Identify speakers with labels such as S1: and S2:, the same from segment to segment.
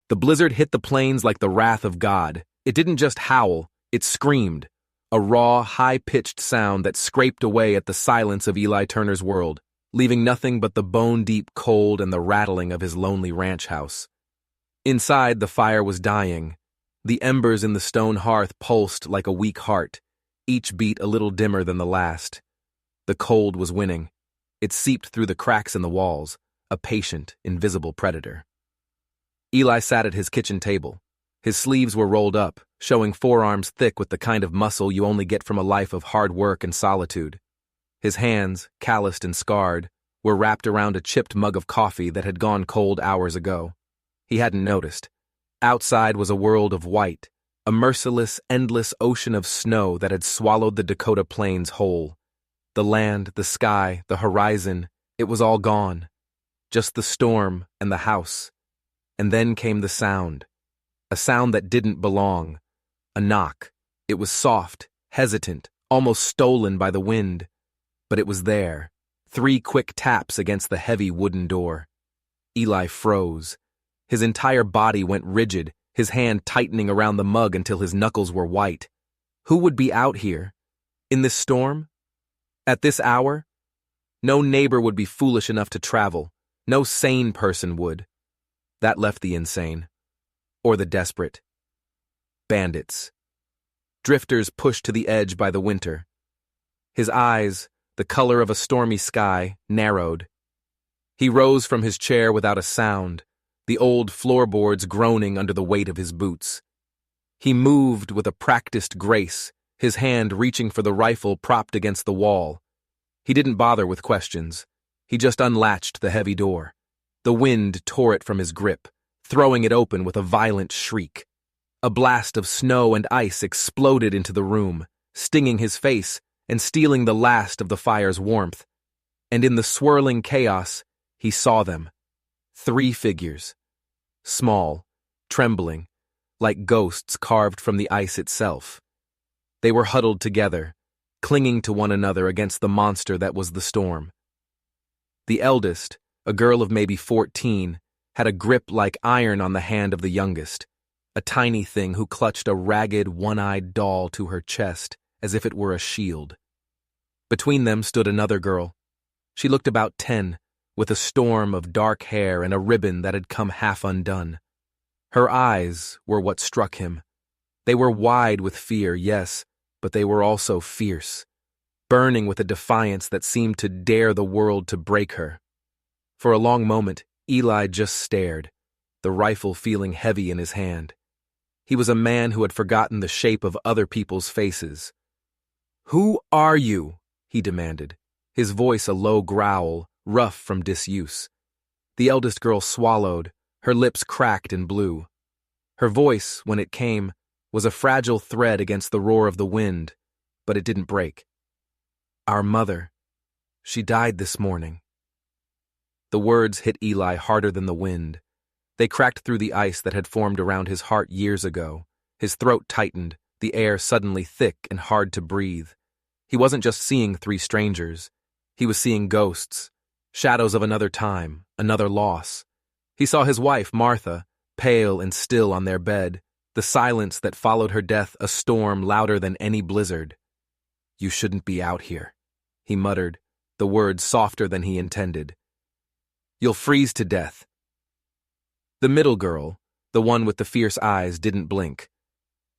S1: The blizzard hit the plains like the wrath of God. It didn't just howl, it screamed, a raw, high-pitched sound that scraped away at the silence of Eli Turner's world, leaving nothing but the bone-deep cold and the rattling of his lonely ranch house. Inside, the fire was dying. The embers in the stone hearth pulsed like a weak heart, each beat a little dimmer than the last. The cold was winning. It seeped through the cracks in the walls, a patient, invisible predator. Eli sat at his kitchen table. His sleeves were rolled up, showing forearms thick with the kind of muscle you only get from a life of hard work and solitude. His hands, calloused and scarred, were wrapped around a chipped mug of coffee that had gone cold hours ago. He hadn't noticed. Outside was a world of white, a merciless, endless ocean of snow that had swallowed the Dakota plains whole. The land, the sky, the horizon, it was all gone. Just the storm and the house. And then came the sound. A sound that didn't belong. A knock. It was soft, hesitant, almost stolen by the wind. But it was there. 3 quick taps against the heavy wooden door. Eli froze. His entire body went rigid, his hand tightening around the mug until his knuckles were white. Who would be out here? In this storm? At this hour? No neighbor would be foolish enough to travel. No sane person would. That left the insane. Or the desperate. Bandits. Drifters pushed to the edge by the winter. His eyes, the color of a stormy sky, narrowed. He rose from his chair without a sound, the old floorboards groaning under the weight of his boots. He moved with a practiced grace, his hand reaching for the rifle propped against the wall. He didn't bother with questions. He just unlatched the heavy door. The wind tore it from his grip, throwing it open with a violent shriek. A blast of snow and ice exploded into the room, stinging his face and stealing the last of the fire's warmth. And in the swirling chaos, he saw them. 3 figures. Small, trembling, like ghosts carved from the ice itself. They were huddled together, clinging to one another against the monster that was the storm. The eldest, a girl of maybe 14, had a grip like iron on the hand of the youngest, a tiny thing who clutched a ragged, one-eyed doll to her chest as if it were a shield. Between them stood another girl. She looked about 10, with a storm of dark hair and a ribbon that had come half undone. Her eyes were what struck him. They were wide with fear, yes, but they were also fierce, burning with a defiance that seemed to dare the world to break her. For a long moment, Eli just stared, the rifle feeling heavy in his hand. He was a man who had forgotten the shape of other people's faces. "Who are you?" he demanded, his voice a low growl, rough from disuse. The eldest girl swallowed, her lips cracked and blue. Her voice, when it came, was a fragile thread against the roar of the wind, but it didn't break. "Our mother. She died this morning." The words hit Eli harder than the wind. They cracked through the ice that had formed around his heart years ago. His throat tightened, the air suddenly thick and hard to breathe. He wasn't just seeing 3 strangers. He was seeing ghosts, shadows of another time, another loss. He saw his wife, Martha, pale and still on their bed, the silence that followed her death a storm louder than any blizzard. "You shouldn't be out here," he muttered, the words softer than he intended. "You'll freeze to death." The middle girl, the one with the fierce eyes, didn't blink.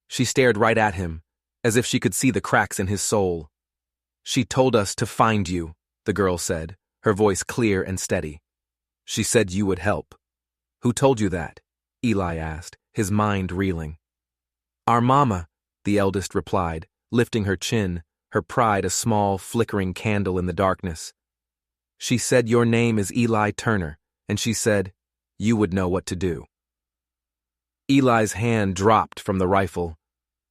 S1: She stared right at him, as if she could see the cracks in his soul. "She told us to find you," the girl said, her voice clear and steady. "She said you would help." "Who told you that?" Eli asked, his mind reeling. "Our mama," the eldest replied, lifting her chin, her pride a small, flickering candle in the darkness. "She said your name is Eli Turner, and she said you would know what to do." Eli's hand dropped from the rifle.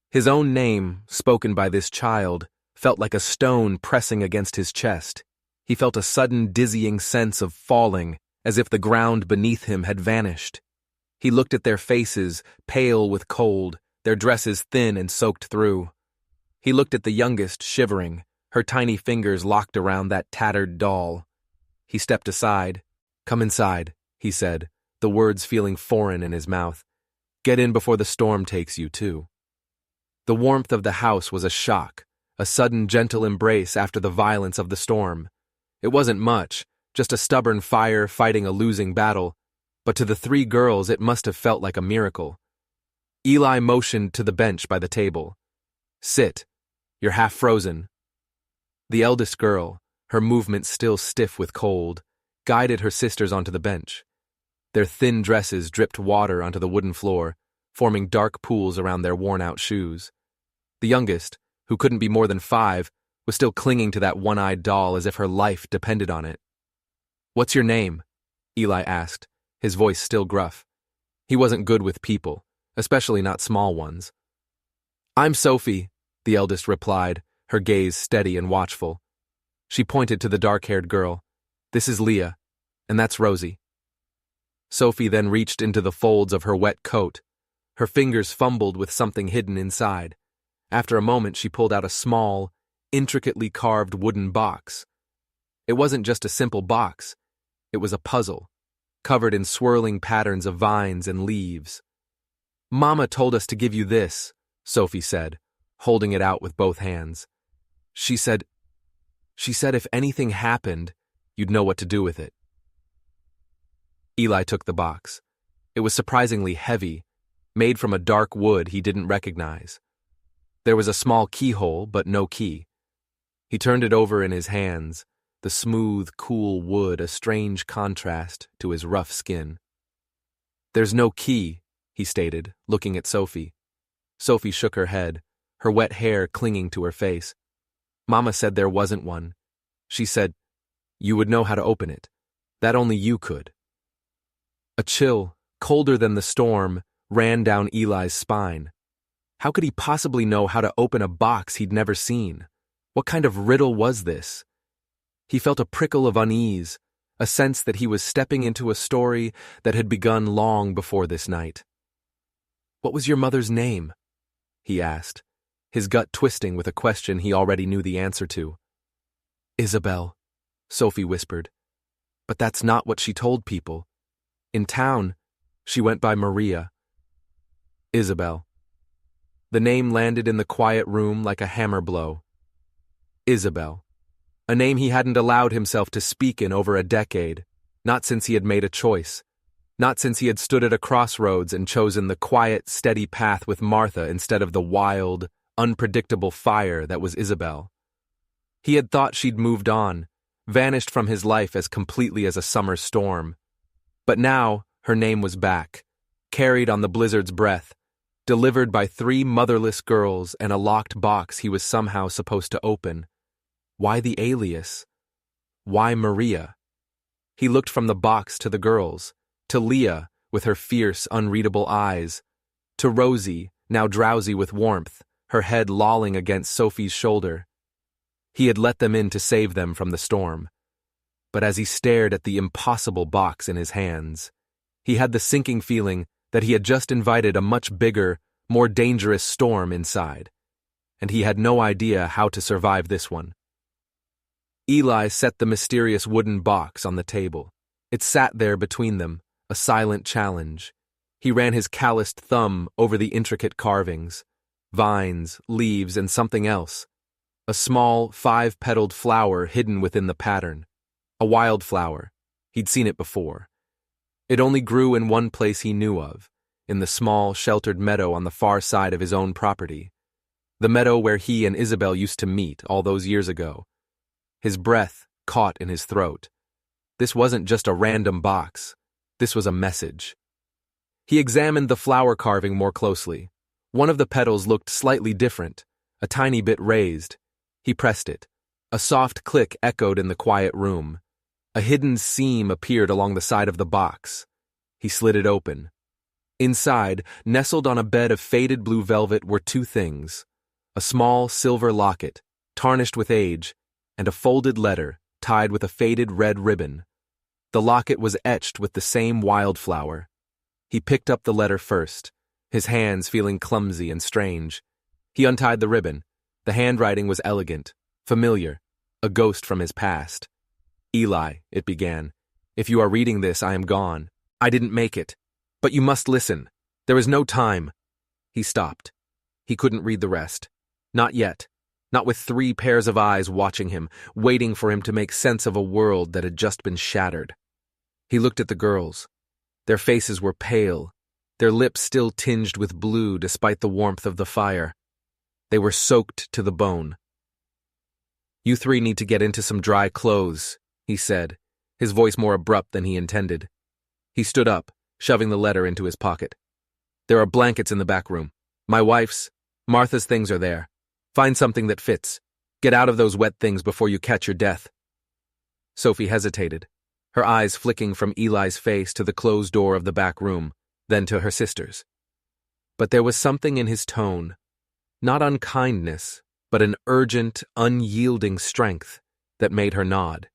S1: His own name, spoken by this child, felt like a stone pressing against his chest. He felt a sudden dizzying sense of falling, as if the ground beneath him had vanished. He looked at their faces, pale with cold, their dresses thin and soaked through. He looked at the youngest, shivering, her tiny fingers locked around that tattered doll. He stepped aside. "Come inside," he said, the words feeling foreign in his mouth. Get in before the storm takes you, too. The warmth of the house was a shock, a sudden gentle embrace after the violence of the storm. It wasn't much, just a stubborn fire fighting a losing battle, but to the three girls it must have felt like a miracle. Eli motioned to the bench by the table. Sit. You're half frozen. The eldest girl, her movements still stiff with cold, guided her sisters onto the bench. Their thin dresses dripped water onto the wooden floor, forming dark pools around their worn-out shoes. The youngest, who couldn't be more than 5, was still clinging to that one-eyed doll as if her life depended on it. What's your name? Eli asked, his voice still gruff. He wasn't good with people, especially not small ones. I'm Sophie, the eldest replied, her gaze steady and watchful. She pointed to the dark-haired girl. This is Leah, and that's Rosie. Sophie then reached into the folds of her wet coat. Her fingers fumbled with something hidden inside. After a moment, she pulled out a small, intricately carved wooden box. It wasn't just a simple box. It was a puzzle, covered in swirling patterns of vines and leaves. Mama told us to give you this, Sophie said, holding it out with both hands. She said if anything happened, you'd know what to do with it. Eli took the box. It was surprisingly heavy, made from a dark wood he didn't recognize. There was a small keyhole, but no key. He turned it over in his hands, the smooth, cool wood a strange contrast to his rough skin. There's no key, he stated, looking at Sophie. Sophie shook her head, her wet hair clinging to her face. Mama said there wasn't one. She said, you would know how to open it. That only you could. A chill, colder than the storm, ran down Eli's spine. How could he possibly know how to open a box he'd never seen? What kind of riddle was this? He felt a prickle of unease, a sense that he was stepping into a story that had begun long before this night. What was your mother's name? He asked, his gut twisting with a question he already knew the answer to. Isabel, Sophie whispered. But that's not what she told people. In town, she went by Maria. Isabel. The name landed in the quiet room like a hammer blow. Isabel. A name he hadn't allowed himself to speak in over a decade, not since he had made a choice, not since he had stood at a crossroads and chosen the quiet, steady path with Martha instead of the wild, unpredictable fire that was Isabel. He had thought she'd moved on, vanished from his life as completely as a summer storm. But now her name was back, carried on the blizzard's breath, delivered by 3 motherless girls and a locked box he was somehow supposed to open. Why the alias? Why Maria? He looked from the box to the girls, to Leah with her fierce, unreadable eyes, to Rosie, now drowsy with warmth, her head lolling against Sophie's shoulder. He had let them in to save them from the storm. But as he stared at the impossible box in his hands, he had the sinking feeling that he had just invited a much bigger, more dangerous storm inside, and he had no idea how to survive this one. Eli set the mysterious wooden box on the table. It sat there between them, a silent challenge. He ran his calloused thumb over the intricate carvings, vines, leaves, and something else. A small, 5-petaled flower hidden within the pattern. A wildflower. He'd seen it before. It only grew in one place he knew of, in the small, sheltered meadow on the far side of his own property. The meadow where he and Isabel used to meet all those years ago. His breath caught in his throat. This wasn't just a random box. This was a message. He examined the flower carving more closely. One of the petals looked slightly different, a tiny bit raised. He pressed it. A soft click echoed in the quiet room. A hidden seam appeared along the side of the box. He slid it open. Inside, nestled on a bed of faded blue velvet, were 2 things: a small silver locket, tarnished with age, and a folded letter tied with a faded red ribbon. The locket was etched with the same wildflower. He picked up the letter first, his hands feeling clumsy and strange. He untied the ribbon. The handwriting was elegant, familiar, a ghost from his past. Eli, it began, if you are reading this, I am gone. I didn't make it. But you must listen. There is no time. He stopped. He couldn't read the rest. Not yet. Not with 3 pairs of eyes watching him, waiting for him to make sense of a world that had just been shattered. He looked at the girls. Their faces were pale, their lips still tinged with blue despite the warmth of the fire. They were soaked to the bone. You 3 need to get into some dry clothes, he said, his voice more abrupt than he intended. He stood up, shoving the letter into his pocket. There are blankets in the back room. My wife's, Martha's things are there. Find something that fits. Get out of those wet things before you catch your death. Sophie hesitated, her eyes flicking from Eli's face to the closed door of the back room, then to her sister's. But there was something in his tone, not unkindness, but an urgent, unyielding strength that made her nod.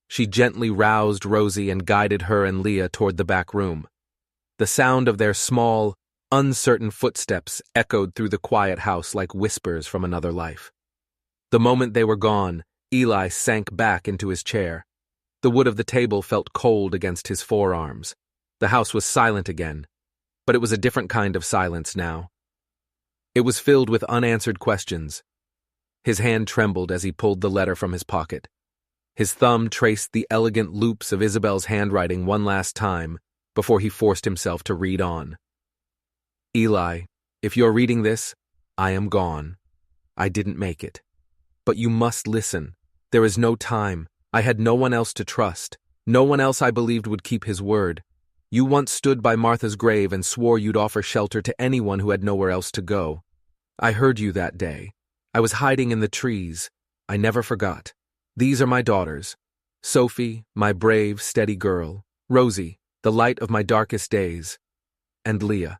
S1: She gently roused Rosie and guided her and Leah toward the back room. The sound of their small, uncertain footsteps echoed through the quiet house like whispers from another life. The moment they were gone, Eli sank back into his chair. The wood of the table felt cold against his forearms. The house was silent again, but it was a different kind of silence now. It was filled with unanswered questions. His hand trembled as he pulled the letter from his pocket. His thumb traced the elegant loops of Isabel's handwriting one last time before he forced himself to read on. Eli, if you're reading this, I am gone. I didn't make it. But you must listen. There is no time. I had no one else to trust. No one else I believed would keep his word. You once stood by Martha's grave and swore you'd offer shelter to anyone who had nowhere else to go. I heard you that day. I was hiding in the trees. I never forgot. These are my daughters. Sophie, my brave, steady girl. Rosie, the light of my darkest days. And Leah.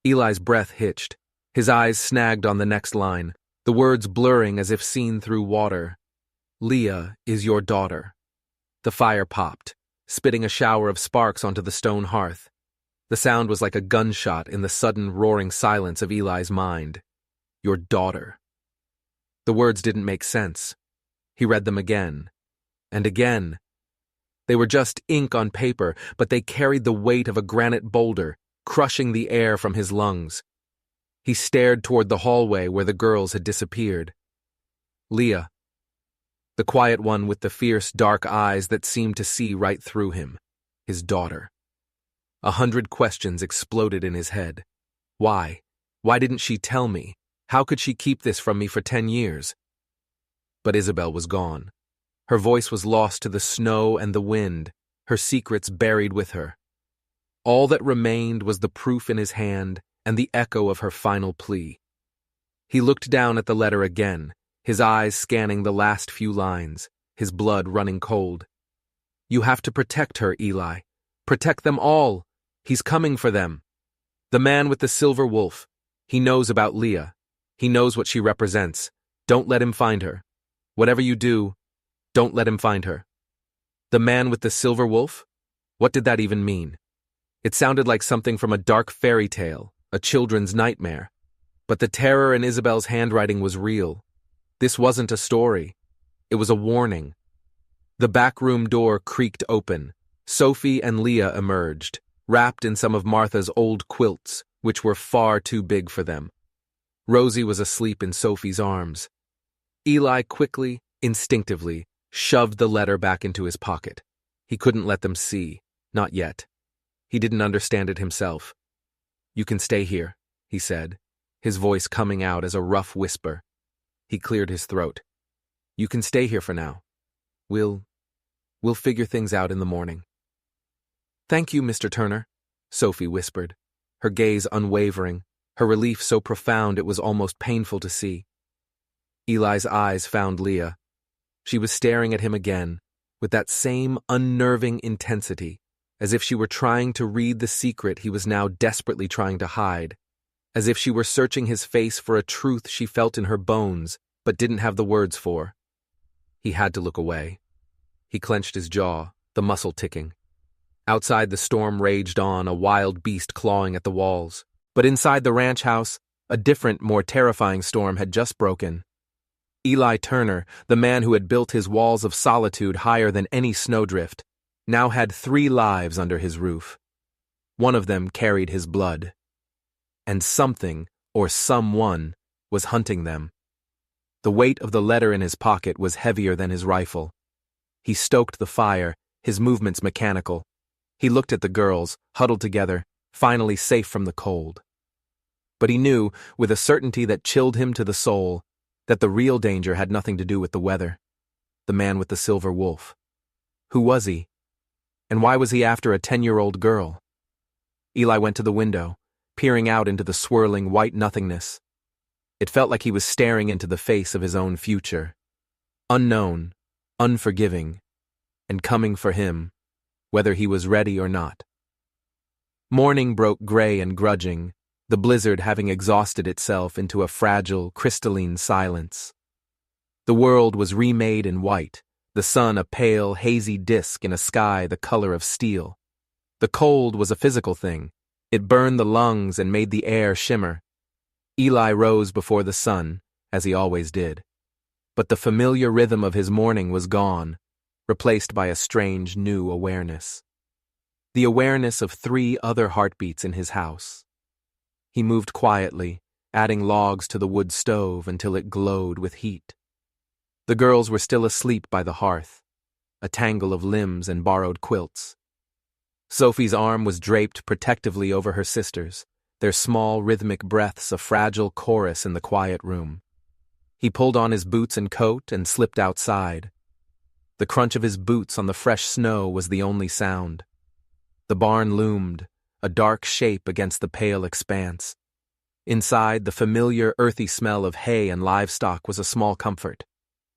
S1: Eli's breath hitched. His eyes snagged on the next line, the words blurring as if seen through water. Leah is your daughter. The fire popped, spitting a shower of sparks onto the stone hearth. The sound was like a gunshot in the sudden roaring silence of Eli's mind. Your daughter. The words didn't make sense. He read them again, and again. They were just ink on paper, but they carried the weight of a granite boulder, crushing the air from his lungs. He stared toward the hallway where the girls had disappeared. Leah. The quiet one with the fierce, dark eyes that seemed to see right through him. His daughter. 100 questions exploded in his head. Why? Why didn't she tell me? How could she keep this from me for 10 years? But Isabel was gone. Her voice was lost to the snow and the wind, her secrets buried with her. All that remained was the proof in his hand and the echo of her final plea. He looked down at the letter again, his eyes scanning the last few lines, his blood running cold. You have to protect her, Eli. Protect them all. He's coming for them. The man with the silver wolf. He knows about Leah. He knows what she represents. Don't let him find her. Whatever you do, don't let him find her. The man with the silver wolf? What did that even mean? It sounded like something from a dark fairy tale, a children's nightmare. But the terror in Isabel's handwriting was real. This wasn't a story. It was a warning. The back room door creaked open. Sophie and Leah emerged, wrapped in some of Martha's old quilts, which were far too big for them. Rosie was asleep in Sophie's arms. Eli quickly, instinctively, shoved the letter back into his pocket. He couldn't let them see, not yet. He didn't understand it himself. You can stay here, he said, his voice coming out as a rough whisper. He cleared his throat. You can stay here for now. We'll figure things out in the morning. Thank you, Mr. Turner, Sophie whispered, her gaze unwavering, her relief so profound it was almost painful to see. Eli's eyes found Leah. She was staring at him again, with that same unnerving intensity, as if she were trying to read the secret he was now desperately trying to hide, as if she were searching his face for a truth she felt in her bones, but didn't have the words for. He had to look away. He clenched his jaw, the muscle ticking. Outside the storm raged on, a wild beast clawing at the walls. But inside the ranch house, a different, more terrifying storm had just broken. Eli Turner, the man who had built his walls of solitude higher than any snowdrift, now had 3 lives under his roof. One of them carried his blood. And something, or someone, was hunting them. The weight of the letter in his pocket was heavier than his rifle. He stoked the fire, his movements mechanical. He looked at the girls, huddled together, finally safe from the cold. But he knew, with a certainty that chilled him to the soul, that the real danger had nothing to do with the weather. The man with the silver wolf. Who was he? And why was he after a 10-year-old girl? Eli went to the window, peering out into the swirling white nothingness. It felt like he was staring into the face of his own future. Unknown, unforgiving, and coming for him, whether he was ready or not. Morning broke gray and grudging, the blizzard having exhausted itself into a fragile, crystalline silence. The world was remade in white, the sun a pale, hazy disk in a sky the color of steel. The cold was a physical thing. It burned the lungs and made the air shimmer. Eli rose before the sun, as he always did. But the familiar rhythm of his morning was gone, replaced by a strange new awareness. The awareness of 3 other heartbeats in his house. He moved quietly, adding logs to the wood stove until it glowed with heat. The girls were still asleep by the hearth, a tangle of limbs and borrowed quilts. Sophie's arm was draped protectively over her sister's, their small rhythmic breaths a fragile chorus in the quiet room. He pulled on his boots and coat and slipped outside. The crunch of his boots on the fresh snow was the only sound. The barn loomed, a dark shape against the pale expanse. Inside, the familiar earthy smell of hay and livestock was a small comfort.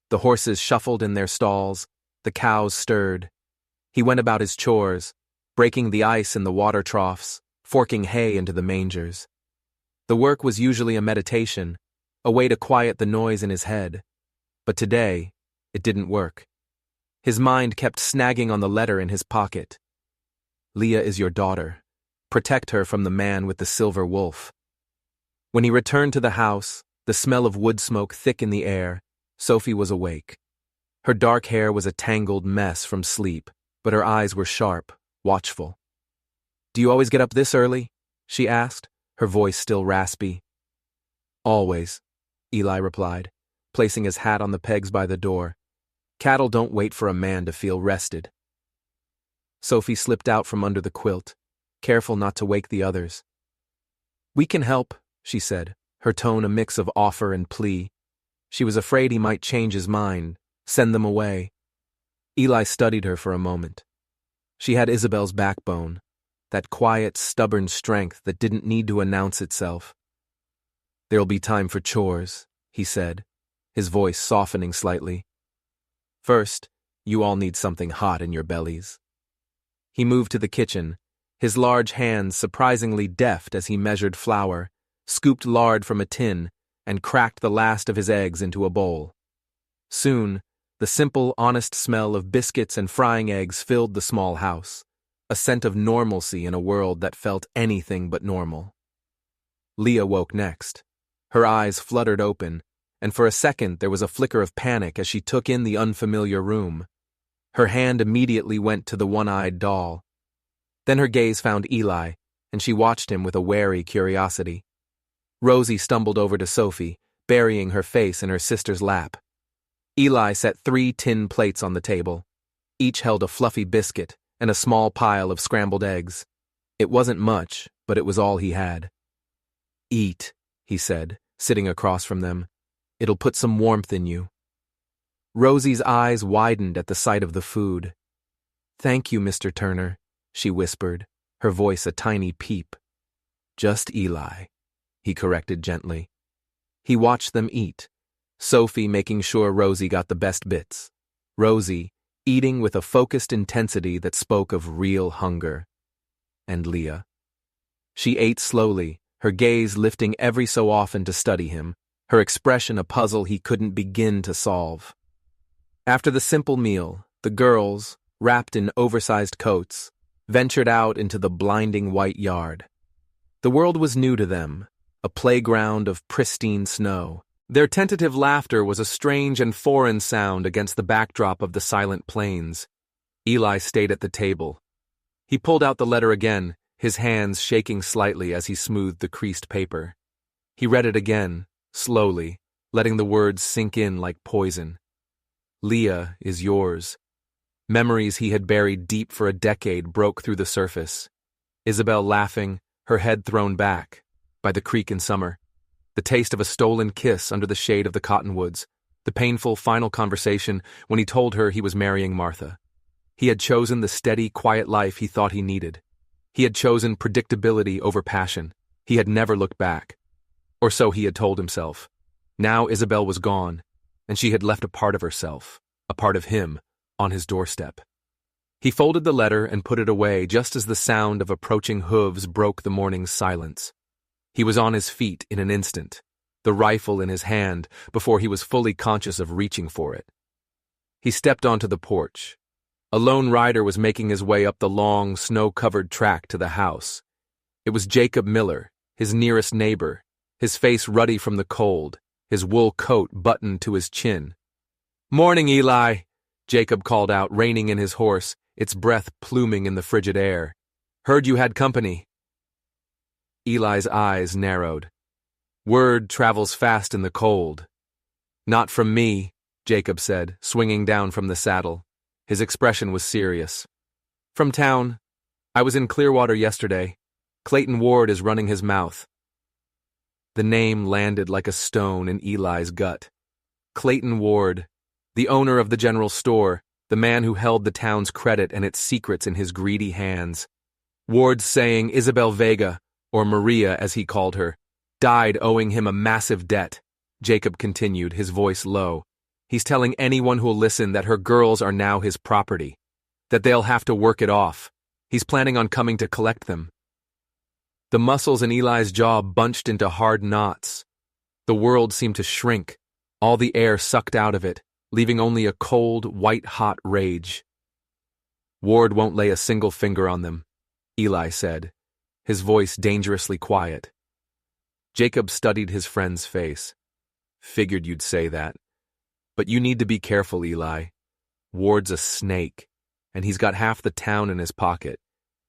S1: The horses shuffled in their stalls, the cows stirred. He went about his chores, breaking the ice in the water troughs, forking hay into the mangers. The work was usually a meditation, a way to quiet the noise in his head. But today, it didn't work. His mind kept snagging on the letter in his pocket. Leah is your daughter. Protect her from the man with the silver wolf. When he returned to the house, the smell of wood smoke thick in the air, Sophie was awake. Her dark hair was a tangled mess from sleep, but her eyes were sharp, watchful. "Do you always get up this early?" she asked, her voice still raspy. "Always," Eli replied, placing his hat on the pegs by the door. "Cattle don't wait for a man to feel rested." Sophie slipped out from under the quilt, careful not to wake the others. "We can help," she said, her tone a mix of offer and plea. She was afraid he might change his mind, send them away. Eli studied her for a moment. She had Isabel's backbone, that quiet, stubborn strength that didn't need to announce itself. "There'll be time for chores," he said, his voice softening slightly. "First, you all need something hot in your bellies." He moved to the kitchen, his large hands surprisingly deft as he measured flour, scooped lard from a tin, and cracked the last of his eggs into a bowl. Soon, the simple, honest smell of biscuits and frying eggs filled the small house, a scent of normalcy in a world that felt anything but normal. Leah woke next. Her eyes fluttered open, and for a second there was a flicker of panic as she took in the unfamiliar room. Her hand immediately went to the one-eyed doll. Then her gaze found Eli, and she watched him with a wary curiosity. Rosie stumbled over to Sophie, burying her face in her sister's lap. Eli set 3 tin plates on the table. Each held a fluffy biscuit and a small pile of scrambled eggs. It wasn't much, but it was all he had. "Eat," he said, sitting across from them. "It'll put some warmth in you." Rosie's eyes widened at the sight of the food. "Thank you, Mr. Turner," she whispered, her voice a tiny peep. "Just Eli," he corrected gently. He watched them eat, Sophie making sure Rosie got the best bits. Rosie eating with a focused intensity that spoke of real hunger. And Leah. She ate slowly, her gaze lifting every so often to study him, her expression a puzzle he couldn't begin to solve. After the simple meal, the girls, wrapped in oversized coats, ventured out into the blinding white yard. The world was new to them, a playground of pristine snow. Their tentative laughter was a strange and foreign sound against the backdrop of the silent plains. Eli stayed at the table. He pulled out the letter again, his hands shaking slightly as he smoothed the creased paper. He read it again, slowly, letting the words sink in like poison. Leah is yours. Memories he had buried deep for a decade broke through the surface. Isabel laughing, her head thrown back, by the creek in summer. The taste of a stolen kiss under the shade of the cottonwoods. The painful final conversation when he told her he was marrying Martha. He had chosen the steady, quiet life he thought he needed. He had chosen predictability over passion. He had never looked back. Or so he had told himself. Now Isabel was gone, and she had left a part of herself, a part of him, on his doorstep. He folded the letter and put it away just as the sound of approaching hooves broke the morning's silence. He was on his feet in an instant, the rifle in his hand, before he was fully conscious of reaching for it. He stepped onto the porch. A lone rider was making his way up the long, snow-covered track to the house. It was Jacob Miller, his nearest neighbor, his face ruddy from the cold, his wool coat buttoned to his chin. "Morning, Eli," Jacob called out, reining in his horse, its breath pluming in the frigid air. "Heard you had company." Eli's eyes narrowed. Word travels fast in the cold. "Not from me," Jacob said, swinging down from the saddle. His expression was serious. "From town. I was in Clearwater yesterday. Clayton Ward is running his mouth." The name landed like a stone in Eli's gut. Clayton Ward, the owner of the general store, the man who held the town's credit and its secrets in his greedy hands. Ward's saying Isabel Vega, or Maria as he called her, died owing him a massive debt, Jacob continued, his voice low. He's telling anyone who'll listen that her girls are now his property, that they'll have to work it off. He's planning on coming to collect them. The muscles in Eli's jaw bunched into hard knots. The world seemed to shrink, all the air sucked out of it, leaving only a cold, white-hot rage. "Ward won't lay a single finger on them," Eli said, his voice dangerously quiet. Jacob studied his friend's face. "Figured you'd say that. But you need to be careful, Eli. Ward's a snake, and he's got half the town in his pocket.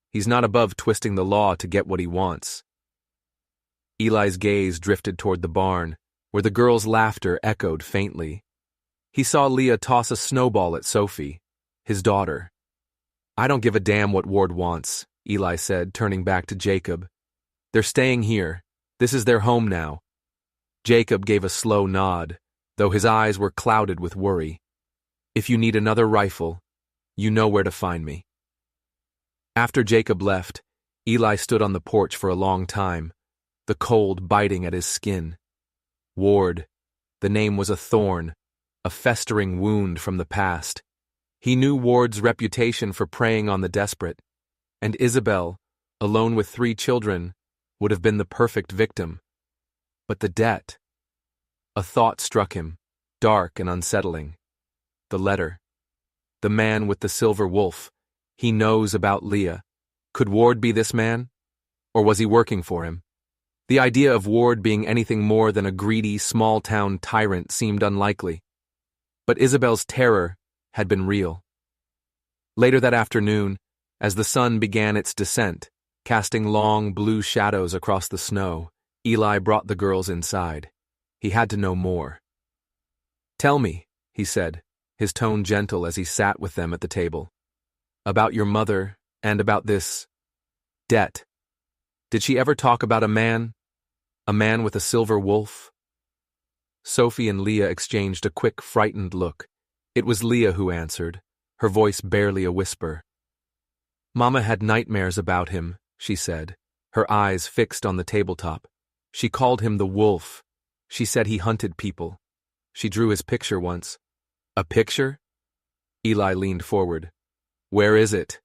S1: He's not above twisting the law to get what he wants." Eli's gaze drifted toward the barn, where the girls' laughter echoed faintly. He saw Leah toss a snowball at Sophie, his daughter. "I don't give a damn what Ward wants," Eli said, turning back to Jacob. "They're staying here. This is their home now." Jacob gave a slow nod, though his eyes were clouded with worry. "If you need another rifle, you know where to find me." After Jacob left, Eli stood on the porch for a long time, the cold biting at his skin. Ward, the name was a thorn, a festering wound from the past. He knew Ward's reputation for preying on the desperate, and Isabel, alone with 3 children, would have been the perfect victim. But the debt. A thought struck him, dark and unsettling. The letter. The man with the silver wolf. He knows about Leah. Could Ward be this man? Or was he working for him? The idea of Ward being anything more than a greedy, small-town tyrant seemed unlikely. But Isabel's terror had been real. Later that afternoon, as the sun began its descent, casting long blue shadows across the snow, Eli brought the girls inside. He had to know more. "Tell me," he said, his tone gentle as he sat with them at the table, "about your mother and about this debt. Did she ever talk about a man? A man with a silver wolf?" Sophie and Leah exchanged a quick, frightened look. It was Leah who answered, her voice barely a whisper. "Mama had nightmares about him," she said, her eyes fixed on the tabletop. "She called him the wolf. She said he hunted people. She drew his picture once." "A picture?" Eli leaned forward. "Where is it?"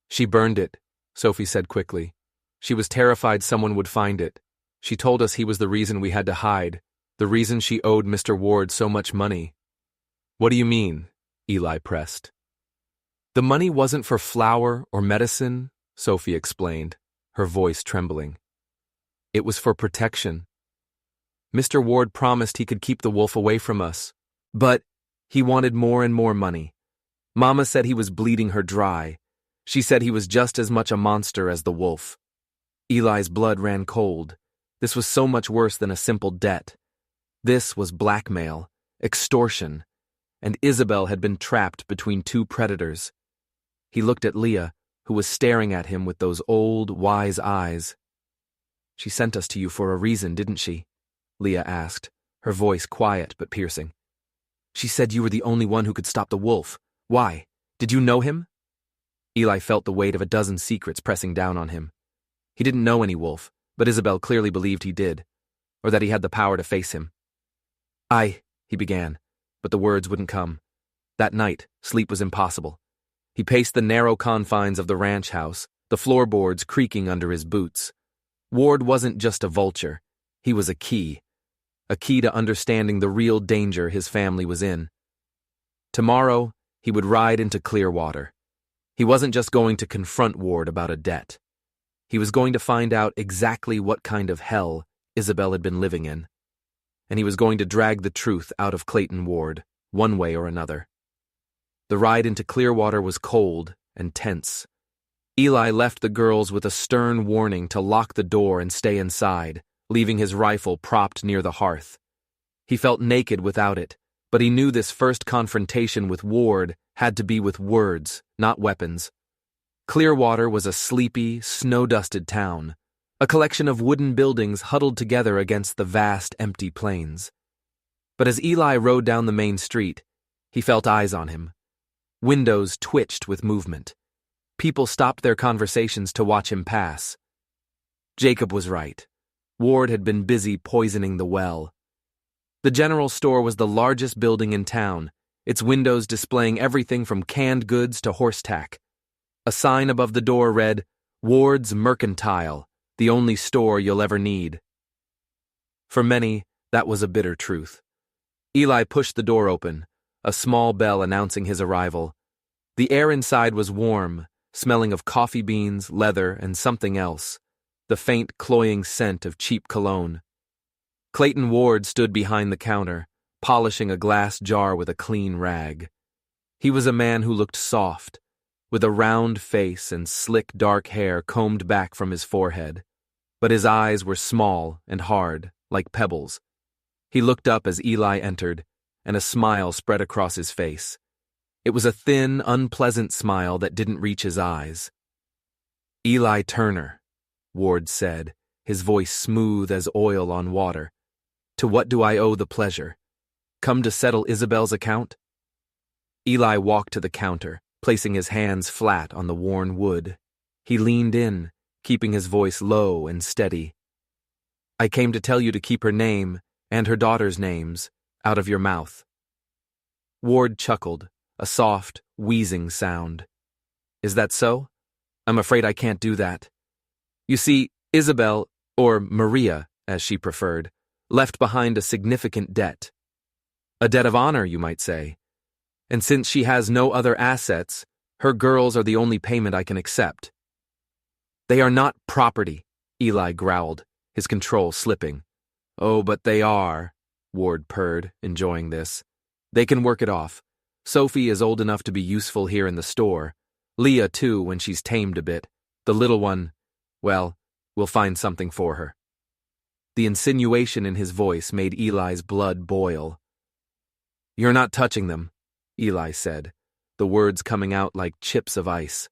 S1: "She burned it," Sophie said quickly. "She was terrified someone would find it. She told us he was the reason we had to hide, the reason she owed Mr. Ward so much money." "What do you mean?" Eli pressed. "The money wasn't for flour or medicine," Sophie explained, her voice trembling. "It was for protection. Mr. Ward promised he could keep the wolf away from us, but he wanted more and more money. Mama said he was bleeding her dry. She said he was just as much a monster as the wolf. Eli's blood ran cold. This was so much worse than a simple debt. This was blackmail, extortion, and Isabel had been trapped between two predators. He looked at Leah, who was staring at him with those old, wise eyes. "She sent us to you for a reason, didn't she?" Leah asked, her voice quiet but piercing. "She said you were the only one who could stop the wolf. Why? Did you know him?" Eli felt the weight of a dozen secrets pressing down on him. He didn't know any wolf, but Isabel clearly believed he did, or that he had the power to face him. He began, but the words wouldn't come. That night, sleep was impossible. He paced the narrow confines of the ranch house, the floorboards creaking under his boots. Ward wasn't just a vulture. He was a key to understanding the real danger his family was in. Tomorrow, he would ride into Clearwater. He wasn't just going to confront Ward about a debt. He was going to find out exactly what kind of hell Isabel had been living in. And he was going to drag the truth out of Clayton Ward, one way or another. The ride into Clearwater was cold and tense. Eli left the girls with a stern warning to lock the door and stay inside, leaving his rifle propped near the hearth. He felt naked without it, but he knew this first confrontation with Ward had to be with words, not weapons. Clearwater was a sleepy, snow-dusted town, a collection of wooden buildings huddled together against the vast, empty plains. But as Eli rode down the main street, he felt eyes on him. Windows twitched with movement. People stopped their conversations to watch him pass. Jacob was right. Ward had been busy poisoning the well. The general store was the largest building in town, its windows displaying everything from canned goods to horse tack. A sign above the door read, "Ward's Mercantile, the only store you'll ever need." For many, that was a bitter truth. Eli pushed the door open, a small bell announcing his arrival. The air inside was warm, smelling of coffee beans, leather, and something else, the faint, cloying scent of cheap cologne. Clayton Ward stood behind the counter, polishing a glass jar with a clean rag. He was a man who looked soft, with a round face and slick dark hair combed back from his forehead, but his eyes were small and hard, like pebbles. He looked up as Eli entered, and a smile spread across his face. It was a thin, unpleasant smile that didn't reach his eyes. "Eli Turner," Ward said, his voice smooth as oil on water. "To what do I owe the pleasure? Come to settle Isabel's account?" Eli walked to the counter, placing his hands flat on the worn wood. He leaned in, keeping his voice low and steady. "I came to tell you to keep her name, and her daughter's names, out of your mouth." Ward chuckled, a soft, wheezing sound. "Is that so? I'm afraid I can't do that. You see, Isabel, or Maria, as she preferred, left behind a significant debt. A debt of honor, you might say. And since she has no other assets, her girls are the only payment I can accept." "They are not property," Eli growled, his control slipping. "Oh, but they are," Ward purred, enjoying this. "They can work it off. Sophie is old enough to be useful here in the store. Leah, too, when she's tamed a bit. The little one, well, we'll find something for her." The insinuation in his voice made Eli's blood boil. "You're not touching them," Eli said, the words coming out like chips of ice.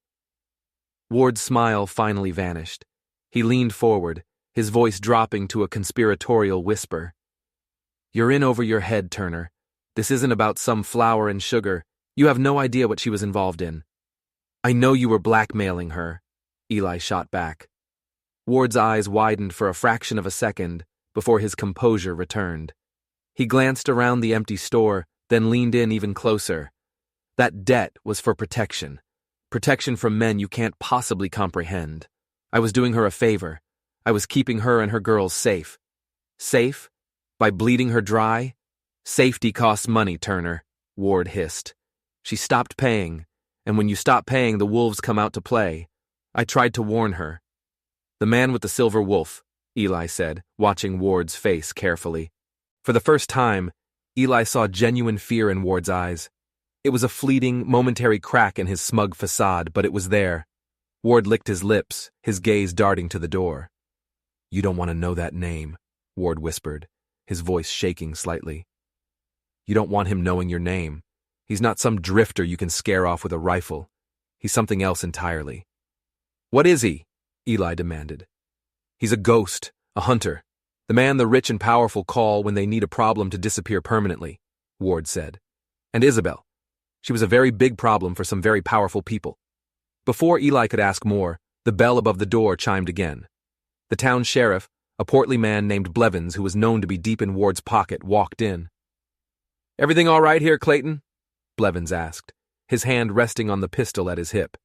S1: Ward's smile finally vanished. He leaned forward, his voice dropping to a conspiratorial whisper. "You're in over your head, Turner. This isn't about some flour and sugar. You have no idea what she was involved in." "I know you were blackmailing her," Eli shot back. Ward's eyes widened for a fraction of a second before his composure returned. He glanced around the empty store, then leaned in even closer. "That debt was for protection. Protection from men you can't possibly comprehend. I was doing her a favor. I was keeping her and her girls safe." "Safe? By bleeding her dry?" "Safety costs money, Turner," Ward hissed. "She stopped paying, and when you stop paying, the wolves come out to play. I tried to warn her." "The man with the silver wolf," Eli said, watching Ward's face carefully. For the first time, Eli saw genuine fear in Ward's eyes. It was a fleeting, momentary crack in his smug facade, but it was there. Ward licked his lips, his gaze darting to the door. "You don't want to know that name," Ward whispered, his voice shaking slightly. "You don't want him knowing your name. He's not some drifter you can scare off with a rifle. He's something else entirely." "What is he?" Eli demanded. "He's a ghost, a hunter. The man the rich and powerful call when they need a problem to disappear permanently," Ward said. "And Isabel. She was a very big problem for some very powerful people." Before Eli could ask more, the bell above the door chimed again. The town sheriff, a portly man named Blevins who was known to be deep in Ward's pocket, walked in. "Everything all right here, Clayton?" Blevins asked, his hand resting on the pistol at his hip.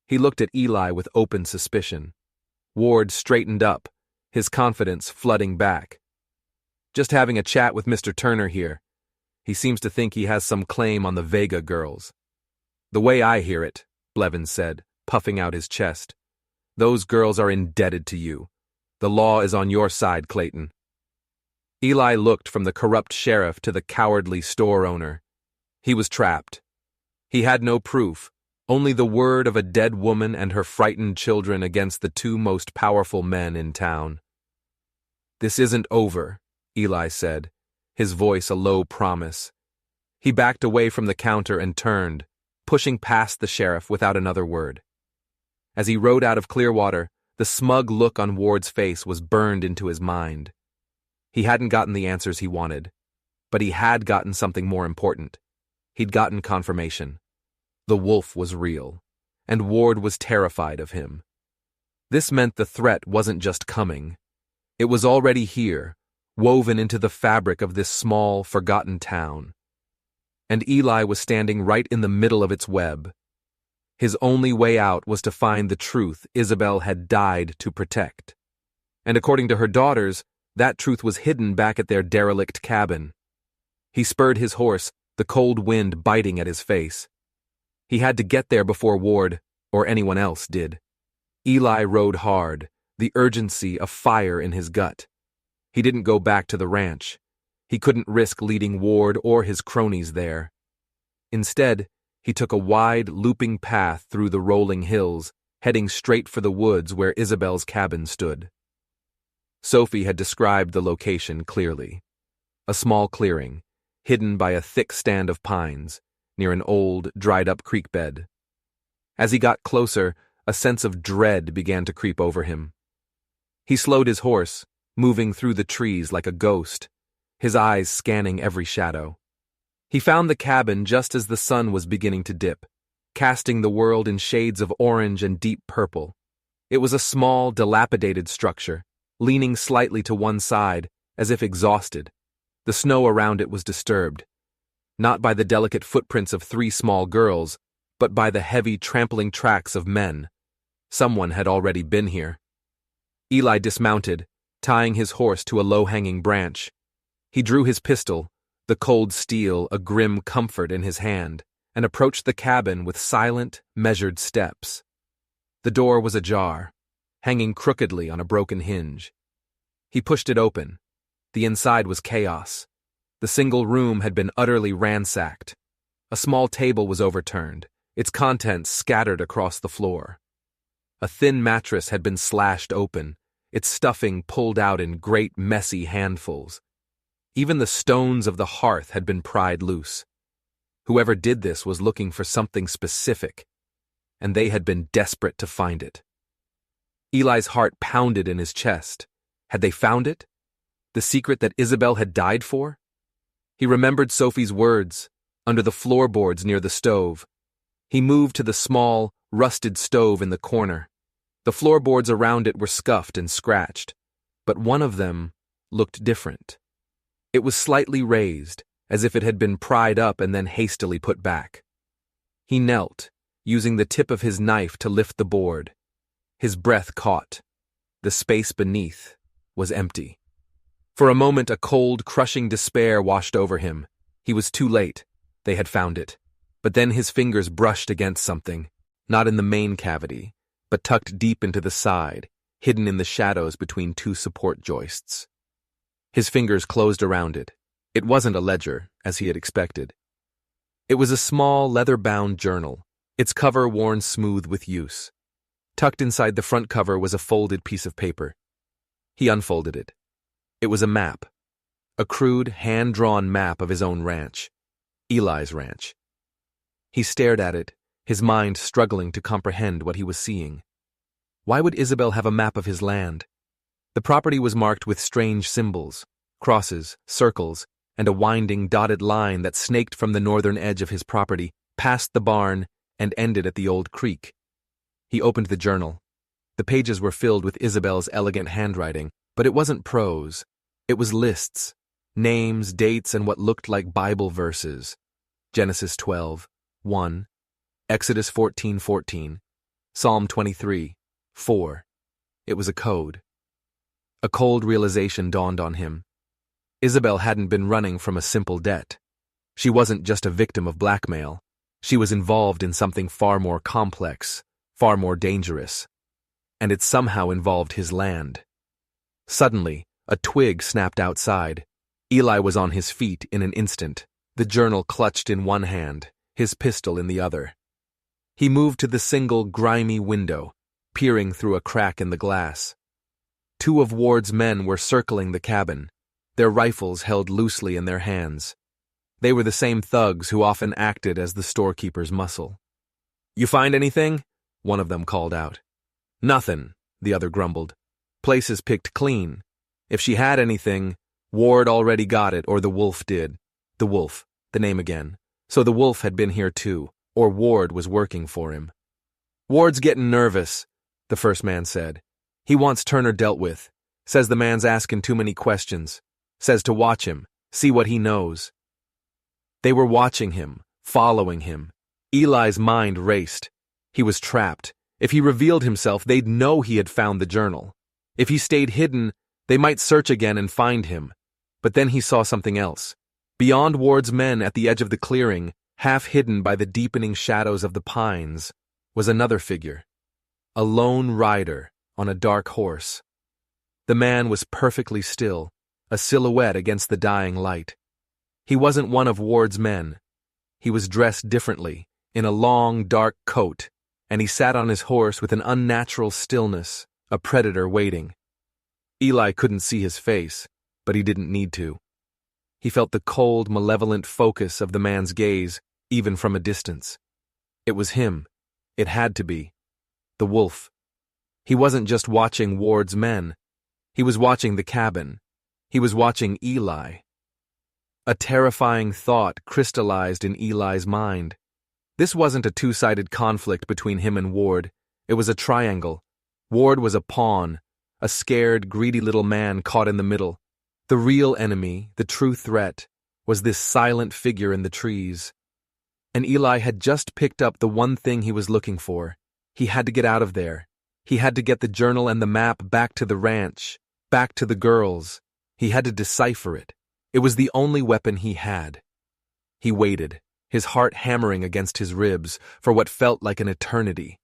S1: He looked at Eli with open suspicion. Ward straightened up, his confidence flooding back. "Just having a chat with Mr. Turner here. He seems to think he has some claim on the Vega girls." "The way I hear it," Blevins said, puffing out his chest, "those girls are indebted to you. The law is on your side, Clayton." Eli looked from the corrupt sheriff to the cowardly store owner. He was trapped. He had no proof, only the word of a dead woman and her frightened children against the two most powerful men in town. "This isn't over," Eli said, his voice a low promise. He backed away from the counter and turned, pushing past the sheriff without another word. As he rode out of Clearwater, the smug look on Ward's face was burned into his mind. He hadn't gotten the answers he wanted, but he had gotten something more important. He'd gotten confirmation. The wolf was real, and Ward was terrified of him. This meant the threat wasn't just coming. It was already here, woven into the fabric of this small, forgotten town. And Eli was standing right in the middle of its web. His only way out was to find the truth Isabel had died to protect. And according to her daughters, that truth was hidden back at their derelict cabin. He spurred his horse, the cold wind biting at his face. He had to get there before Ward, or anyone else, did. Eli rode hard, the urgency of fire in his gut. He didn't go back to the ranch. He couldn't risk leading Ward or his cronies there. Instead, he took a wide, looping path through the rolling hills, heading straight for the woods where Isabel's cabin stood. Sophie had described the location clearly. A small clearing, hidden by a thick stand of pines, near an old, dried-up creek bed. As he got closer, a sense of dread began to creep over him. He slowed his horse, moving through the trees like a ghost, his eyes scanning every shadow. He found the cabin just as the sun was beginning to dip, casting the world in shades of orange and deep purple. It was a small, dilapidated structure, leaning slightly to one side, as if exhausted. The snow around it was disturbed, not by the delicate footprints of 3 small girls, but by the heavy, trampling tracks of men. Someone had already been here. Eli dismounted, tying his horse to a low-hanging branch. He drew his pistol, the cold steel a grim comfort in his hand, and approached the cabin with silent, measured steps. The door was ajar, hanging crookedly on a broken hinge. He pushed it open. The inside was chaos. The single room had been utterly ransacked. A small table was overturned, its contents scattered across the floor. A thin mattress had been slashed open, its stuffing pulled out in great, messy handfuls. Even the stones of the hearth had been pried loose. Whoever did this was looking for something specific, and they had been desperate to find it. Eli's heart pounded in his chest. Had they found it? The secret that Isabel had died for? He remembered Sophie's words, under the floorboards near the stove. He moved to the small, rusted stove in the corner. The floorboards around it were scuffed and scratched, but one of them looked different. It was slightly raised, as if it had been pried up and then hastily put back. He knelt, using the tip of his knife to lift the board. His breath caught. The space beneath was empty. For a moment, a cold, crushing despair washed over him. He was too late. They had found it. But then his fingers brushed against something, not in the main cavity, but tucked deep into the side, hidden in the shadows between 2 support joists. His fingers closed around it. It wasn't a ledger, as he had expected. It was a small, leather-bound journal, its cover worn smooth with use. Tucked inside the front cover was a folded piece of paper. He unfolded it. It was a map. A crude, hand-drawn map of his own ranch. Eli's ranch. He stared at it, his mind struggling to comprehend what he was seeing. Why would Isabel have a map of his land? The property was marked with strange symbols, crosses, circles, and a winding dotted line that snaked from the northern edge of his property, past the barn, and ended at the old creek. He opened the journal. The pages were filled with Isabel's elegant handwriting, but it wasn't prose. It was lists, names, dates, and what looked like Bible verses. Genesis 12:1, Exodus 14:14, Psalm 23:4. It was a code. A cold realization dawned on him. Isabel hadn't been running from a simple debt. She wasn't just a victim of blackmail. She was involved in something far more complex, far more dangerous. And it somehow involved his land. Suddenly, a twig snapped outside. Eli was on his feet in an instant, the journal clutched in one hand, his pistol in the other. He moved to the single, grimy window, peering through a crack in the glass. Two of Ward's men were circling the cabin, their rifles held loosely in their hands. They were the same thugs who often acted as the storekeeper's muscle. "You find anything?" one of them called out. "Nothing," the other grumbled. "Place is picked clean. If she had anything, Ward already got it, or the wolf did." The wolf, the name again. So the wolf had been here too, or Ward was working for him. "Ward's getting nervous," the first man said. "He wants Turner dealt with. Says the man's asking too many questions. Says to watch him, see what he knows." They were watching him, following him. Eli's mind raced. He was trapped. If he revealed himself, they'd know he had found the journal. If he stayed hidden, they might search again and find him. But then he saw something else. Beyond Ward's men at the edge of the clearing, half hidden by the deepening shadows of the pines, was another figure. A lone rider on a dark horse. The man was perfectly still, a silhouette against the dying light. He wasn't one of Ward's men. He was dressed differently, in a long, dark coat, and he sat on his horse with an unnatural stillness, a predator waiting. Eli couldn't see his face, but he didn't need to. He felt the cold, malevolent focus of the man's gaze, even from a distance. It was him. It had to be. The wolf. He wasn't just watching Ward's men. He was watching the cabin. He was watching Eli. A terrifying thought crystallized in Eli's mind. This wasn't a two-sided conflict between him and Ward. It was a triangle. Ward was a pawn, a scared, greedy little man caught in the middle. The real enemy, the true threat, was this silent figure in the trees. And Eli had just picked up the one thing he was looking for. He had to get out of there. He had to get the journal and the map back to the ranch, back to the girls. He had to decipher it. It was the only weapon he had. He waited, his heart hammering against his ribs for what felt like an eternity.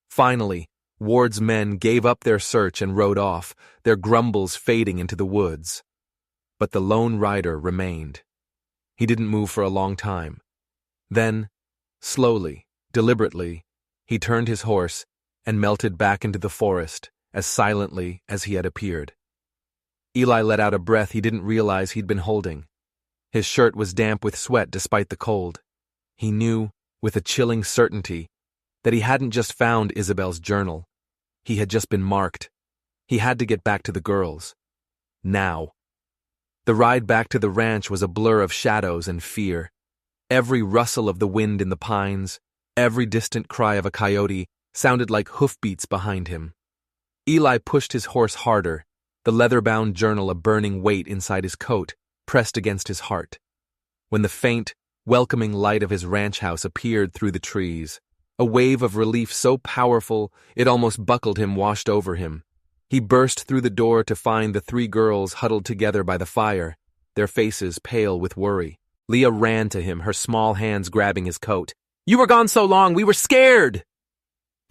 S1: Finally, Ward's men gave up their search and rode off, their grumbles fading into the woods. But the lone rider remained. He didn't move for a long time. Then, slowly, deliberately, he turned his horse and melted back into the forest as silently as he had appeared. Eli let out a breath he didn't realize he'd been holding. His shirt was damp with sweat despite the cold. He knew, with a chilling certainty, that he hadn't just found Isabel's journal. He had just been marked. He had to get back to the girls. Now. The ride back to the ranch was a blur of shadows and fear. Every rustle of the wind in the pines, every distant cry of a coyote, sounded like hoofbeats behind him. Eli pushed his horse harder, the leather-bound journal a burning weight inside his coat, pressed against his heart. When the faint, welcoming light of his ranch house appeared through the trees, a wave of relief so powerful it almost buckled him washed over him. He burst through the door to find the three girls huddled together by the fire, their faces pale with worry. Leah ran to him, her small hands grabbing his coat. "You were gone so long, we were scared!"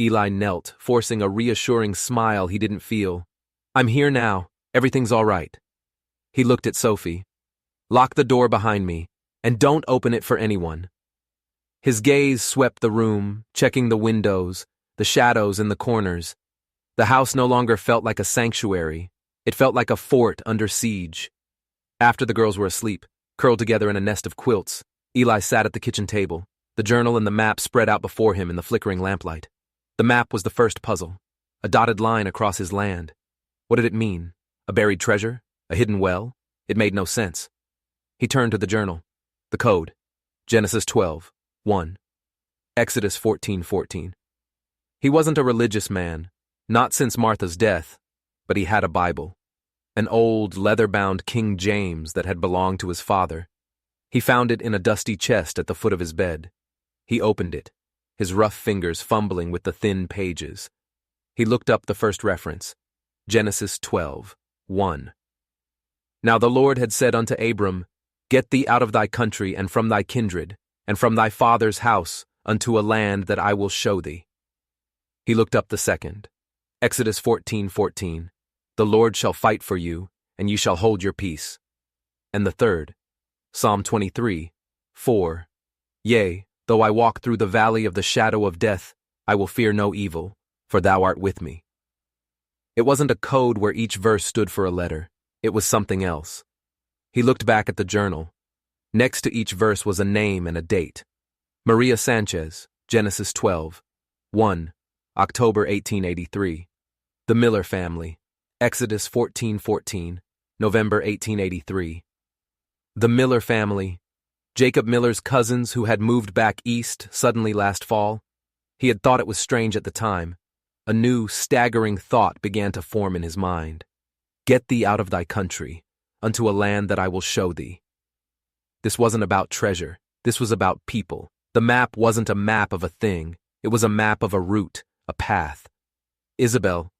S1: Eli knelt, forcing a reassuring smile he didn't feel. "I'm here now. Everything's all right." He looked at Sophie. "Lock the door behind me, and don't open it for anyone." His gaze swept the room, checking the windows, the shadows in the corners. The house no longer felt like a sanctuary. It felt like a fort under siege. After the girls were asleep, curled together in a nest of quilts, Eli sat at the kitchen table, the journal and the map spread out before him in the flickering lamplight. The map was the first puzzle, a dotted line across his land. What did it mean? A buried treasure? A hidden well? It made no sense. He turned to the journal. The code. Genesis 12:1. Exodus 14:14. He wasn't a religious man, not since Martha's death, but he had a Bible. An old, leather-bound King James that had belonged to his father. He found it in a dusty chest at the foot of his bed. He opened it, his rough fingers fumbling with the thin pages. He looked up the first reference, Genesis 12:1. Now the Lord had said unto Abram, Get thee out of thy country and from thy kindred, and from thy father's house, unto a land that I will show thee. He looked up the second, Exodus 14:14. The Lord shall fight for you, and ye shall hold your peace. And the third, Psalm 23:4. Yea, though I walk through the valley of the shadow of death, I will fear no evil, for thou art with me. It wasn't a code where each verse stood for a letter. It was something else. He looked back at the journal. Next to each verse was a name and a date. Maria Sanchez, Genesis 12:1, October 1883. The Miller family, Exodus 14:14, November 1883. The Miller family, Jacob Miller's cousins who had moved back east suddenly last fall. He had thought it was strange at the time. A new, staggering thought began to form in his mind. Get thee out of thy country, unto a land that I will show thee. This wasn't about treasure. This was about people. The map wasn't a map of a thing. It was a map of a route, a path. Isabel.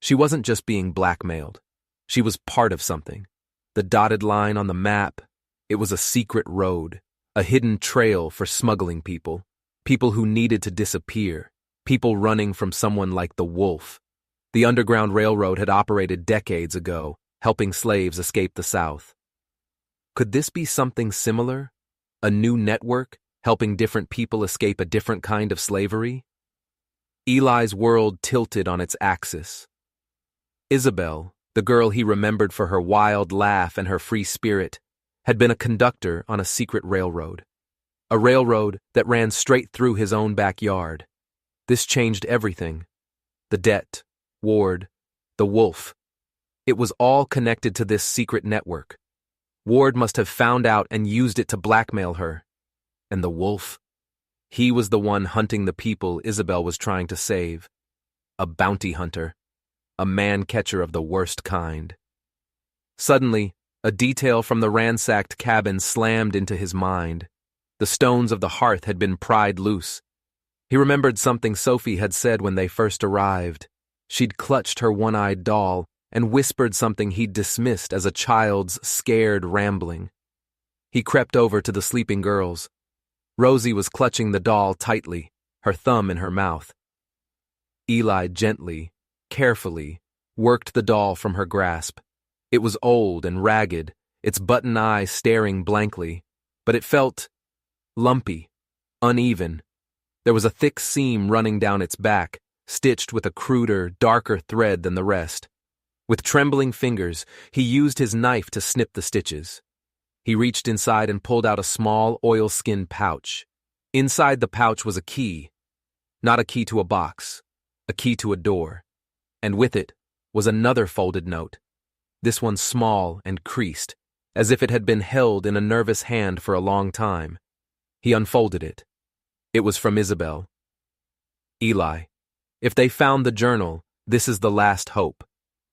S1: She wasn't just being blackmailed. She was part of something. The dotted line on the map, it was a secret road, a hidden trail for smuggling people, people who needed to disappear, people running from someone like the Wolf. The Underground Railroad had operated decades ago, helping slaves escape the South. Could this be something similar? A new network, helping different people escape a different kind of slavery? Eli's world tilted on its axis. Isabel, the girl he remembered for her wild laugh and her free spirit, had been a conductor on a secret railroad. A railroad that ran straight through his own backyard. This changed everything. The debt, Ward, the Wolf. It was all connected to this secret network. Ward must have found out and used it to blackmail her. And the Wolf? He was the one hunting the people Isabel was trying to save. A bounty hunter. A man-catcher of the worst kind. Suddenly, a detail from the ransacked cabin slammed into his mind. The stones of the hearth had been pried loose. He remembered something Sophie had said when they first arrived. She'd clutched her one-eyed doll and whispered something he'd dismissed as a child's scared rambling. He crept over to the sleeping girls. Rosie was clutching the doll tightly, her thumb in her mouth. Eli gently, carefully, worked the doll from her grasp. It was old and ragged, its button eyes staring blankly, but it felt lumpy, uneven. There was a thick seam running down its back, stitched with a cruder, darker thread than the rest. With trembling fingers, he used his knife to snip the stitches. He reached inside and pulled out a small oilskin pouch. Inside the pouch was a key. Not a key to a box, a key to a door. And with it was another folded note. This one small and creased, as if it had been held in a nervous hand for a long time. He unfolded it. It was from Isabel. Eli, if they found the journal, this is the last hope.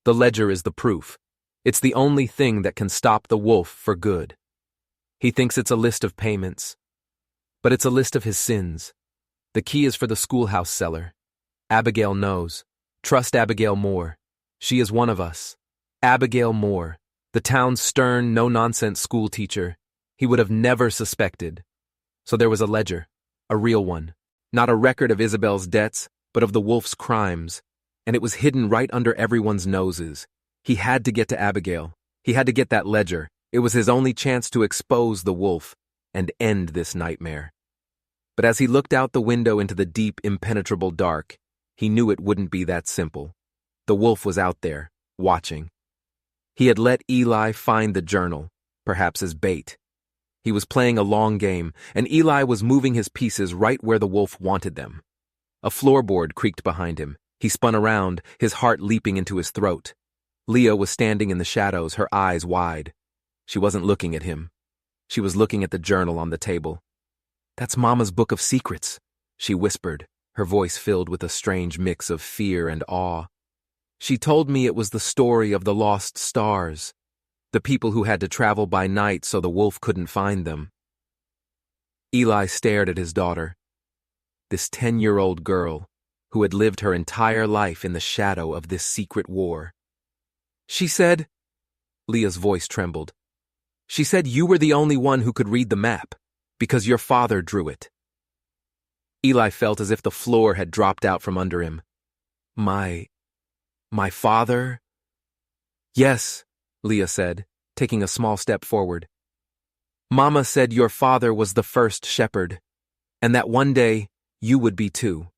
S1: The ledger is the proof. It's the only thing that can stop the Wolf for good. He thinks it's a list of payments. But it's a list of his sins. The key is for the schoolhouse cellar. Abigail knows. Trust Abigail Moore. She is one of us. Abigail Moore, the town's stern, no-nonsense school teacher. He would have never suspected. So there was a ledger, a real one. Not a record of Isabel's debts, but of the Wolf's crimes. And it was hidden right under everyone's noses. He had to get to Abigail. He had to get that ledger. It was his only chance to expose the Wolf and end this nightmare. But as he looked out the window into the deep, impenetrable dark, he knew it wouldn't be that simple. The wolf was out there, watching. He had let Eli find the journal, perhaps as bait. He was playing a long game, and Eli was moving his pieces right where the wolf wanted them. A floorboard creaked behind him. He spun around, his heart leaping into his throat. Leah was standing in the shadows, her eyes wide. She wasn't looking at him. She was looking at the journal on the table. "That's Mama's book of secrets," she whispered, her voice filled with a strange mix of fear and awe. "She told me it was the story of the lost stars, the people who had to travel by night so the wolf couldn't find them." Eli stared at his daughter, this 10-year-old girl who had lived her entire life in the shadow of this secret war. "She said," Leah's voice trembled, "she said you were the only one who could read the map, because your father drew it." Eli felt as if the floor had dropped out from under him. My father?" "Yes," Leah said, taking a small step forward. "Mama said your father was the first shepherd, and that one day you would be too."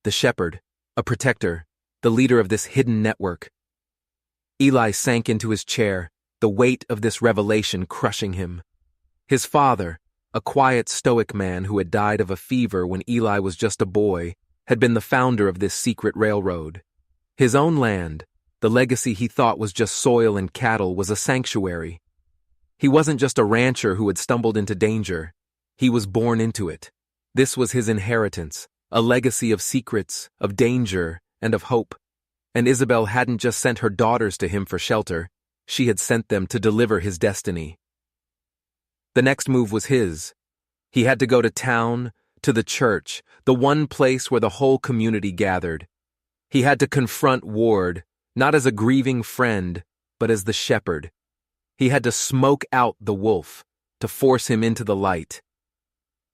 S1: The shepherd, a protector, the leader of this hidden network. Eli sank into his chair, the weight of this revelation crushing him. His father, a quiet, stoic man who had died of a fever when Eli was just a boy, had been the founder of this secret railroad. His own land, the legacy he thought was just soil and cattle, was a sanctuary. He wasn't just a rancher who had stumbled into danger. He was born into it. This was his inheritance, a legacy of secrets, of danger, and of hope. And Isabel hadn't just sent her daughters to him for shelter. She had sent them to deliver his destiny. The next move was his. He had to go to town, to the church, the one place where the whole community gathered. He had to confront Ward, not as a grieving friend, but as the shepherd. He had to smoke out the wolf, to force him into the light.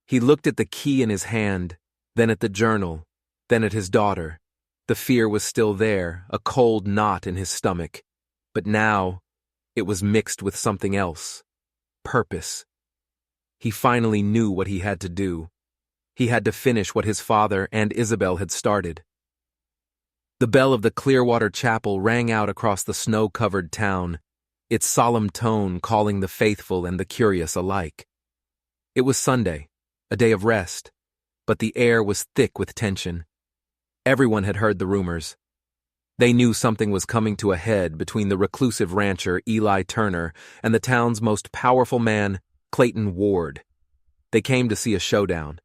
S1: He looked at the key in his hand, then at the journal, then at his daughter. The fear was still there, a cold knot in his stomach. But now, it was mixed with something else. Purpose. He finally knew what he had to do. He had to finish what his father and Isabel had started. The bell of the Clearwater Chapel rang out across the snow-covered town, its solemn tone calling the faithful and the curious alike. It was Sunday, a day of rest, but the air was thick with tension. Everyone had heard the rumors. They knew something was coming to a head between the reclusive rancher Eli Turner and the town's most powerful man, Clayton Ward. They came to see a showdown.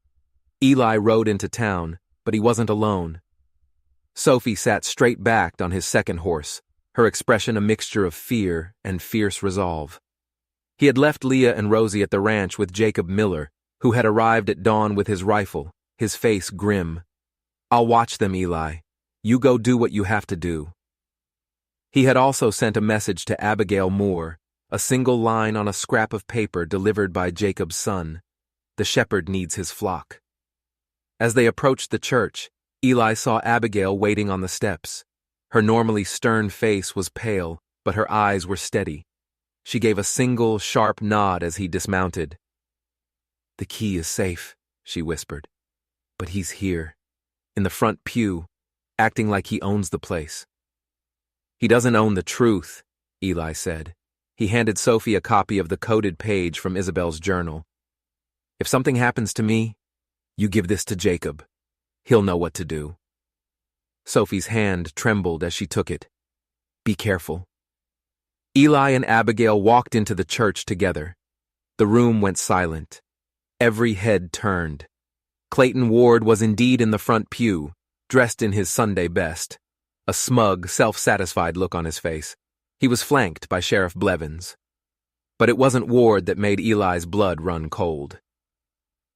S1: Eli rode into town, but he wasn't alone. Sophie sat straight-backed on his second horse, her expression a mixture of fear and fierce resolve. He had left Leah and Rosie at the ranch with Jacob Miller, who had arrived at dawn with his rifle, his face grim. "I'll watch them, Eli. You go do what you have to do." He had also sent a message to Abigail Moore, a single line on a scrap of paper delivered by Jacob's son. The shepherd needs his flock. As they approached the church, Eli saw Abigail waiting on the steps. Her normally stern face was pale, but her eyes were steady. She gave a single, sharp nod as he dismounted. "The key is safe," she whispered. "But he's here, in the front pew, acting like he owns the place." "He doesn't own the truth," Eli said. He handed Sophie a copy of the coded page from Isabel's journal. "If something happens to me, you give this to Jacob. He'll know what to do." Sophie's hand trembled as she took it. "Be careful." Eli and Abigail walked into the church together. The room went silent. Every head turned. Clayton Ward was indeed in the front pew, dressed in his Sunday best, a smug, self-satisfied look on his face. He was flanked by Sheriff Blevins. But it wasn't Ward that made Eli's blood run cold.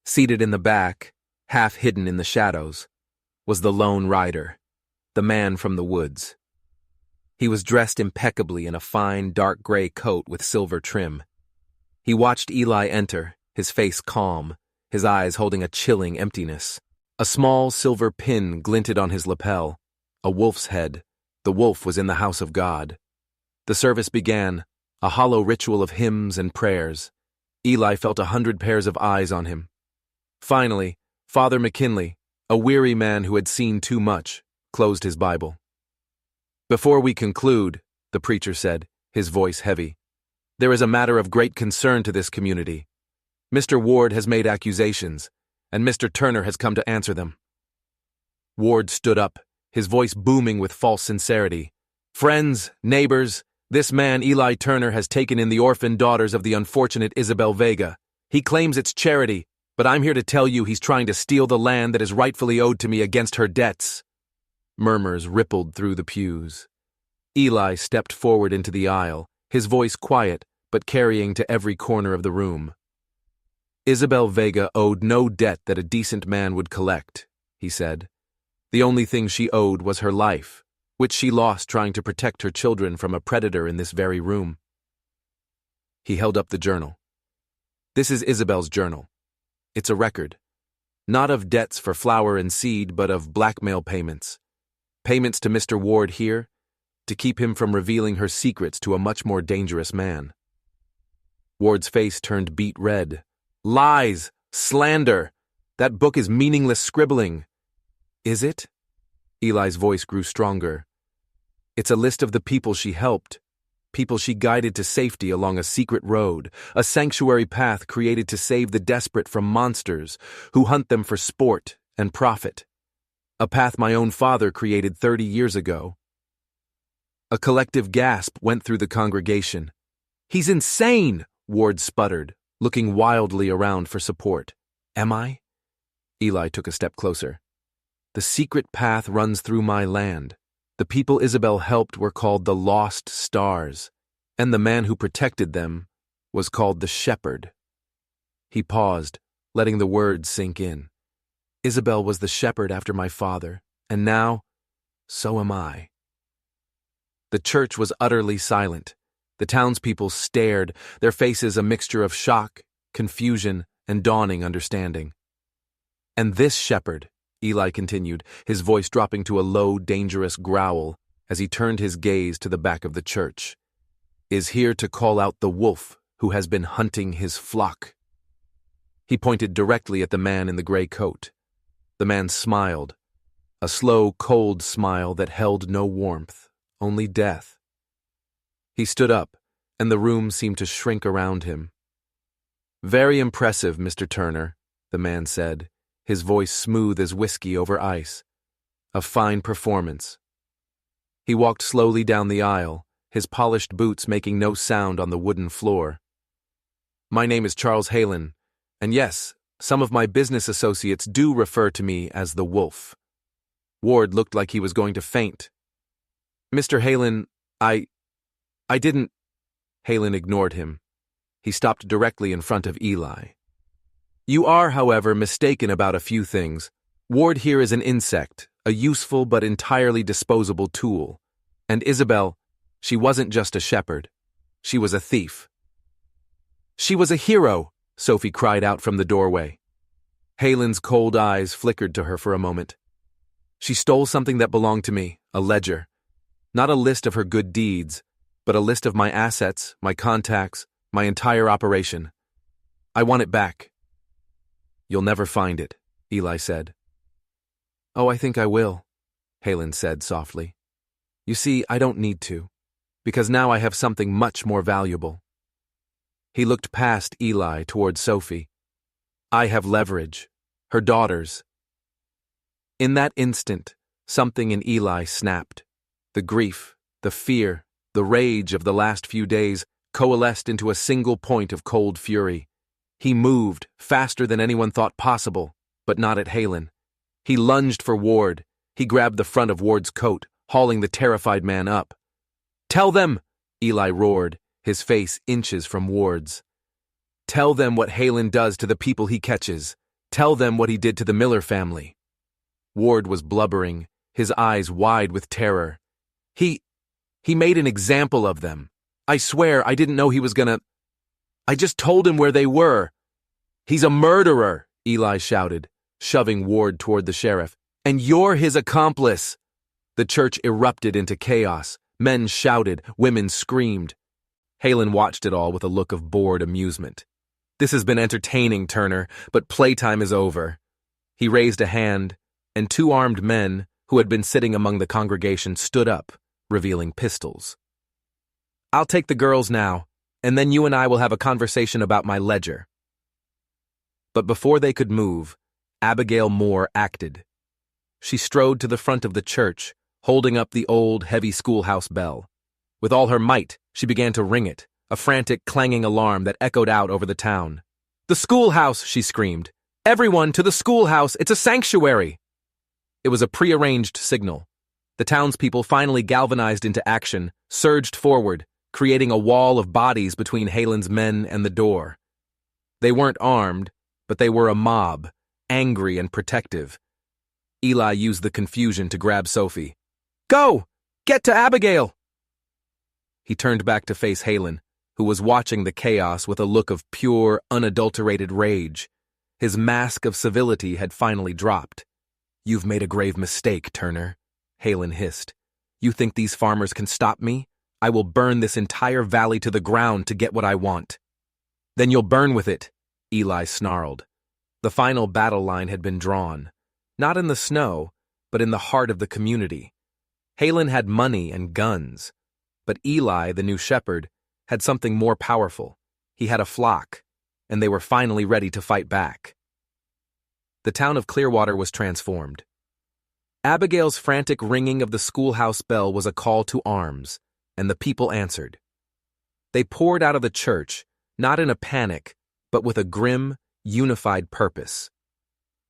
S1: Seated in the back, half hidden in the shadows, was the lone rider, the man from the woods. He was dressed impeccably in a fine, dark gray coat with silver trim. He watched Eli enter, his face calm, his eyes holding a chilling emptiness. A small silver pin glinted on his lapel, a wolf's head. The wolf was in the house of God. The service began, a hollow ritual of hymns and prayers. Eli felt 100 pairs of eyes on him. Finally, Father McKinley, a weary man who had seen too much, closed his Bible. "Before we conclude," the preacher said, his voice heavy, "there is a matter of great concern to this community. Mr. Ward has made accusations, and Mr. Turner has come to answer them." Ward stood up, his voice booming with false sincerity. "Friends, neighbors, this man Eli Turner has taken in the orphaned daughters of the unfortunate Isabel Vega. He claims it's charity, but I'm here to tell you he's trying to steal the land that is rightfully owed to me against her debts." Murmurs rippled through the pews. Eli stepped forward into the aisle, his voice quiet but carrying to every corner of the room. "Isabel Vega owed no debt that a decent man would collect," he said. "The only thing she owed was her life, which she lost trying to protect her children from a predator in this very room." He held up the journal. "This is Isabel's journal. It's a record, not of debts for flour and seed, but of blackmail payments. Payments to Mr. Ward here, to keep him from revealing her secrets to a much more dangerous man." Ward's face turned beet red. "Lies! Slander! That book is meaningless scribbling." "Is it?" Eli's voice grew stronger. "It's a list of the people she helped, people she guided to safety along a secret road, a sanctuary path created to save the desperate from monsters who hunt them for sport and profit. A path my own father created 30 years ago." A collective gasp went through the congregation. "He's insane!" Ward sputtered, looking wildly around for support. "Am I?" Eli took a step closer. "The secret path runs through my land. The people Isabel helped were called the Lost Stars, and the man who protected them was called the Shepherd." He paused, letting the words sink in. "Isabel was the shepherd after my father, and now, so am I." The church was utterly silent. The townspeople stared, their faces a mixture of shock, confusion, and dawning understanding. "And this shepherd," Eli continued, his voice dropping to a low, dangerous growl as he turned his gaze to the back of the church, "is here to call out the wolf who has been hunting his flock." He pointed directly at the man in the gray coat. The man smiled, a slow, cold smile that held no warmth, only death. He stood up, and the room seemed to shrink around him. "Very impressive, Mr. Turner," the man said, his voice smooth as whiskey over ice. "A fine performance." He walked slowly down the aisle, his polished boots making no sound on the wooden floor. "My name is Charles Halen, and yes, some of my business associates do refer to me as the Wolf." Ward looked like he was going to faint. "Mr. Halen, I didn't—" Halen ignored him. He stopped directly in front of Eli. "You are, however, mistaken about a few things. Ward here is an insect, a useful but entirely disposable tool. And Isabel, she wasn't just a shepherd. She was a thief." "She was a hero!" Sophie cried out from the doorway. Halen's cold eyes flickered to her for a moment. "She stole something that belonged to me, a ledger. Not a list of her good deeds, but a list of my assets, my contacts, my entire operation. I want it back." "You'll never find it," Eli said. "Oh, I think I will," Halen said softly. "You see, I don't need to, because now I have something much more valuable." He looked past Eli toward Sophie. "I have leverage. Her daughters." In that instant, something in Eli snapped. The grief, the fear, the rage of the last few days coalesced into a single point of cold fury. He moved, faster than anyone thought possible, but not at Halen. He lunged for Ward. He grabbed the front of Ward's coat, hauling the terrified man up. "Tell them!" Eli roared, his face inches from Ward's. "Tell them what Halen does to the people he catches. Tell them what he did to the Miller family." Ward was blubbering, his eyes wide with terror. He made an example of them. I swear I didn't know he was gonna... I just told him where they were." "He's a murderer," Eli shouted, shoving Ward toward the sheriff. "And you're his accomplice." The church erupted into chaos. Men shouted, women screamed. Halen watched it all with a look of bored amusement. This has been entertaining, Turner, but playtime is over. He raised a hand, and two armed men, who had been sitting among the congregation, stood up, revealing pistols. I'll take the girls now, and then you and I will have a conversation about my ledger. But before they could move, Abigail Moore acted. She strode to the front of the church, holding up the old, heavy schoolhouse bell. With all her might, she began to ring it, a frantic, clanging alarm that echoed out over the town. "The schoolhouse!" she screamed. "Everyone to the schoolhouse! It's a sanctuary!" It was a prearranged signal. The townspeople, finally galvanized into action, surged forward, creating a wall of bodies between Halen's men and the door. They weren't armed, but they were a mob, angry and protective. Eli used the confusion to grab Sophie. "Go! Get to Abigail!" He turned back to face Halen, who was watching the chaos with a look of pure, unadulterated rage. His mask of civility had finally dropped. "You've made a grave mistake, Turner," Halen hissed. "You think these farmers can stop me? I will burn this entire valley to the ground to get what I want." "Then you'll burn with it," Eli snarled. The final battle line had been drawn, not in the snow, but in the heart of the community. Halen had money and guns, but Eli, the new shepherd, had something more powerful. He had a flock, and they were finally ready to fight back. The town of Clearwater was transformed. Abigail's frantic ringing of the schoolhouse bell was a call to arms, and the people answered. They poured out of the church, not in a panic, but with a grim, unified purpose.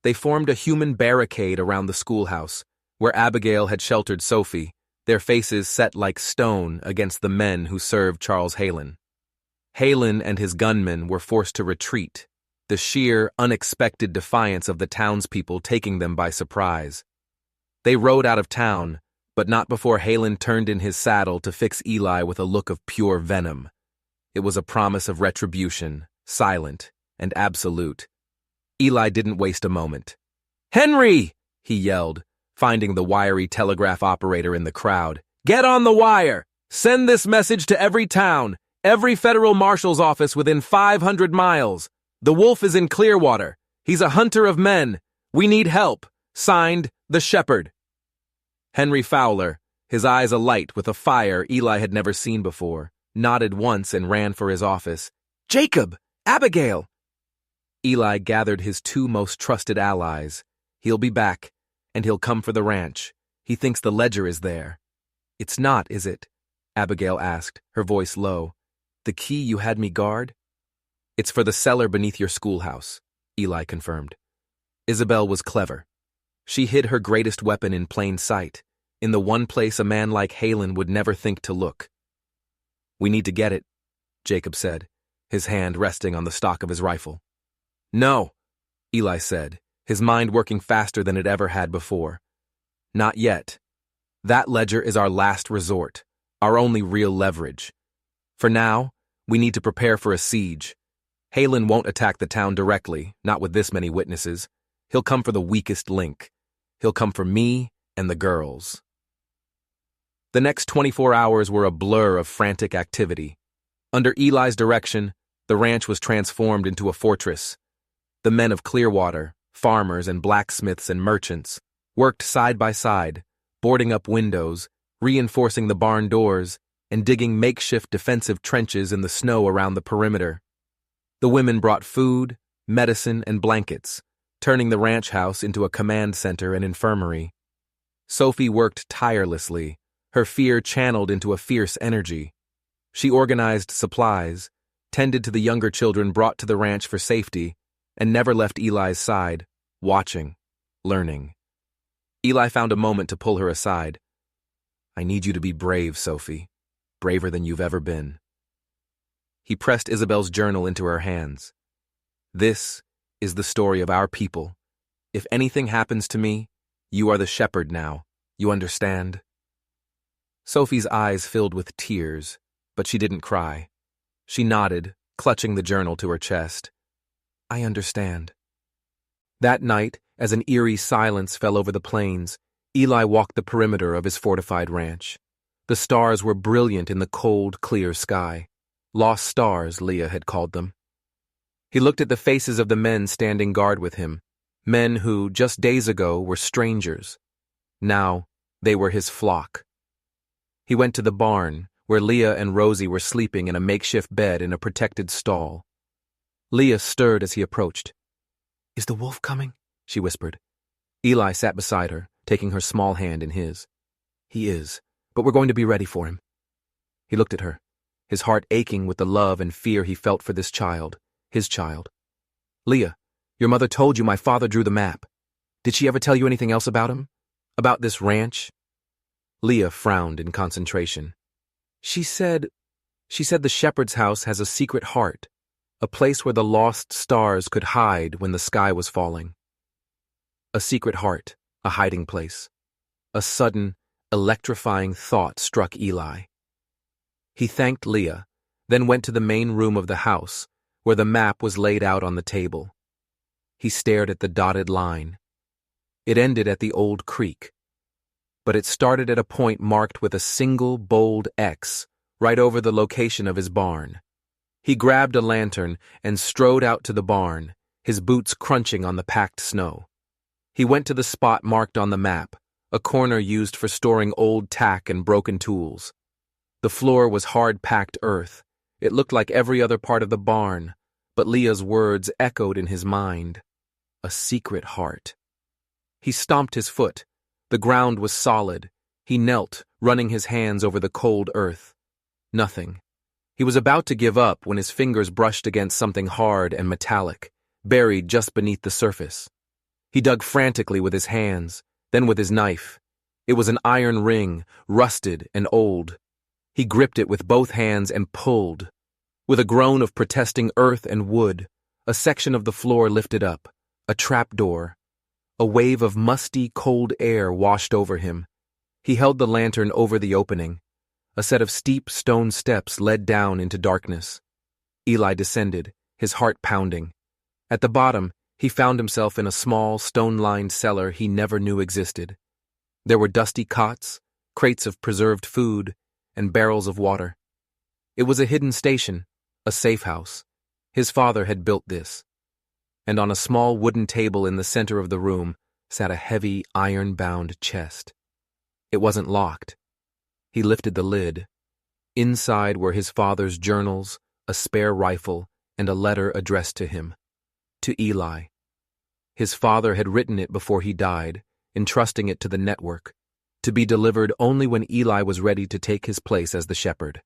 S1: They formed a human barricade around the schoolhouse, where Abigail had sheltered Sophie, their faces set like stone against the men who served Charles Halen. Halen and his gunmen were forced to retreat, the sheer, unexpected defiance of the townspeople taking them by surprise. They rode out of town, but not before Halen turned in his saddle to fix Eli with a look of pure venom. It was a promise of retribution, silent and absolute. Eli didn't waste a moment. "Henry!" he yelled, finding the wiry telegraph operator in the crowd. "Get on the wire! Send this message to every town, every federal marshal's office within 500 miles. The wolf is in Clearwater. He's a hunter of men. We need help. Signed, the Shepherd." Henry Fowler, his eyes alight with a fire Eli had never seen before, nodded once and ran for his office. "Jacob! Abigail!" Eli gathered his two most trusted allies. "He'll be back, and he'll come for the ranch. He thinks the ledger is there." "It's not, is it?" Abigail asked, her voice low. "The key you had me guard?" "It's for the cellar beneath your schoolhouse," Eli confirmed. Isabel was clever. She hid her greatest weapon in plain sight, in the one place a man like Halen would never think to look. "We need to get it," Jacob said, his hand resting on the stock of his rifle. "No," Eli said, his mind working faster than it ever had before. "Not yet. That ledger is our last resort, our only real leverage. For now, we need to prepare for a siege. Halen won't attack the town directly, not with this many witnesses. He'll come for the weakest link. He'll come for me and the girls." The next 24 hours were a blur of frantic activity. Under Eli's direction, the ranch was transformed into a fortress. The men of Clearwater, farmers and blacksmiths and merchants, worked side by side, boarding up windows, reinforcing the barn doors, and digging makeshift defensive trenches in the snow around the perimeter. The women brought food, medicine, and blankets, turning the ranch house into a command center and infirmary. Sophie worked tirelessly, her fear channeled into a fierce energy. She organized supplies, tended to the younger children brought to the ranch for safety, and never left Eli's side, watching, learning. Eli found a moment to pull her aside. "I need you to be brave, Sophie, braver than you've ever been." He pressed Isabel's journal into her hands. "This is the story of our people. If anything happens to me, you are the shepherd now. You understand?" Sophie's eyes filled with tears, but she didn't cry. She nodded, clutching the journal to her chest. "I understand." That night, as an eerie silence fell over the plains, Eli walked the perimeter of his fortified ranch. The stars were brilliant in the cold, clear sky. Lost stars, Leah had called them. He looked at the faces of the men standing guard with him, men who, just days ago, were strangers. Now, they were his flock. He went to the barn, where Leah and Rosie were sleeping in a makeshift bed in a protected stall. Leah stirred as he approached. "Is the wolf coming?" she whispered. Eli sat beside her, taking her small hand in his. "He is, but we're going to be ready for him." He looked at her, his heart aching with the love and fear he felt for this child, his child. "Leah, your mother told you my father drew the map. Did she ever tell you anything else about him? About this ranch?" Leah frowned in concentration. She said the shepherd's house has a secret heart, a place where the lost stars could hide when the sky was falling. A secret heart, a hiding place. A sudden, electrifying thought struck Eli. He thanked Leah, then went to the main room of the house, where the map was laid out on the table. He stared at the dotted line. It ended at the old creek, but it started at a point marked with a single bold X right over the location of his barn. He grabbed a lantern and strode out to the barn, his boots crunching on the packed snow. He went to the spot marked on the map, a corner used for storing old tack and broken tools. The floor was hard-packed earth. It looked like every other part of the barn, but Leah's words echoed in his mind. A secret heart. He stomped his foot. The ground was solid. He knelt, running his hands over the cold earth. Nothing. He was about to give up when his fingers brushed against something hard and metallic, buried just beneath the surface. He dug frantically with his hands, then with his knife. It was an iron ring, rusted and old. He gripped it with both hands and pulled. With a groan of protesting earth and wood, a section of the floor lifted up, a trapdoor. A wave of musty, cold air washed over him. He held the lantern over the opening. A set of steep stone steps led down into darkness. Eli descended, his heart pounding. At the bottom, he found himself in a small, stone-lined cellar he never knew existed. There were dusty cots, crates of preserved food, and barrels of water. It was a hidden station, a safe house. His father had built this. And on a small wooden table in the center of the room sat a heavy, iron-bound chest. It wasn't locked. He lifted the lid. Inside were his father's journals, a spare rifle, and a letter addressed to him. To Eli. His father had written it before he died, entrusting it to the network, to be delivered only when Eli was ready to take his place as the shepherd.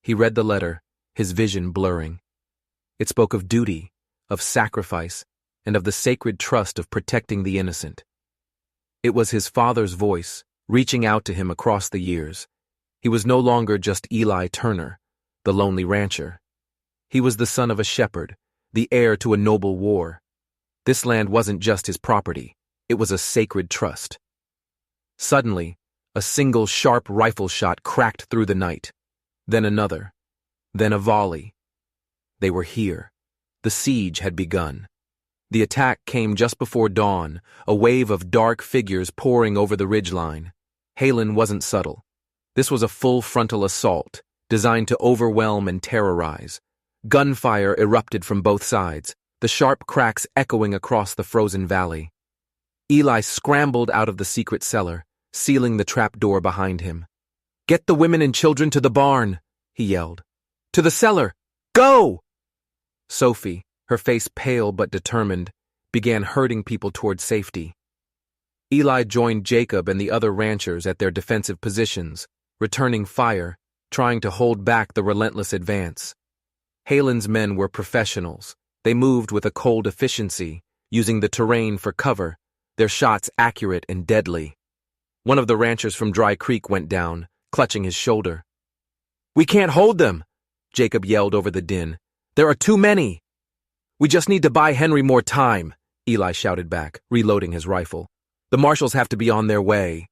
S1: He read the letter, his vision blurring. It spoke of duty, of sacrifice, and of the sacred trust of protecting the innocent. It was his father's voice, reaching out to him across the years. He was no longer just Eli Turner, the lonely rancher. He was the son of a shepherd, the heir to a noble war. This land wasn't just his property, it was a sacred trust. Suddenly, a single sharp rifle shot cracked through the night. Then another. Then a volley. They were here. The siege had begun. The attack came just before dawn, a wave of dark figures pouring over the ridgeline. Halen wasn't subtle. This was a full frontal assault, designed to overwhelm and terrorize. Gunfire erupted from both sides, the sharp cracks echoing across the frozen valley. Eli scrambled out of the secret cellar, sealing the trapdoor behind him. "Get the women and children to the barn," he yelled. "To the cellar! Go!" Sophie, her face pale but determined, began herding people toward safety. Eli joined Jacob and the other ranchers at their defensive positions, returning fire, trying to hold back the relentless advance. Halen's men were professionals. They moved with a cold efficiency, using the terrain for cover, their shots accurate and deadly. One of the ranchers from Dry Creek went down, clutching his shoulder. "We can't hold them," Jacob yelled over the din. "There are too many." "We just need to buy Henry more time," Eli shouted back, reloading his rifle. "The marshals have to be on their way."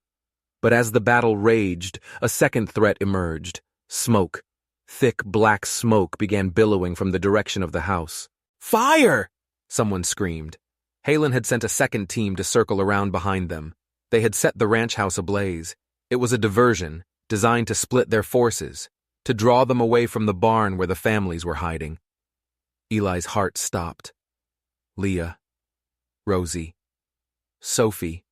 S1: But as the battle raged, a second threat emerged. Smoke. Thick black smoke began billowing from the direction of the house. "Fire!" someone screamed. Halen had sent a second team to circle around behind them. They had set the ranch house ablaze. It was a diversion, designed to split their forces, to draw them away from the barn where the families were hiding. Eli's heart stopped. Leah, Rosie, Sophie.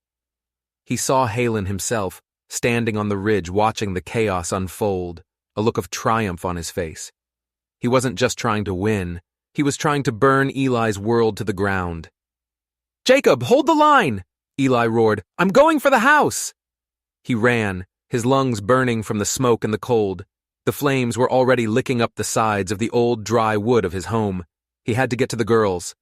S1: He saw Halen himself, standing on the ridge watching the chaos unfold, a look of triumph on his face. He wasn't just trying to win, he was trying to burn Eli's world to the ground. "Jacob, hold the line!" Eli roared. "I'm going for the house!" He ran, his lungs burning from the smoke and the cold. The flames were already licking up the sides of the old dry wood of his home. He had to get to the girls.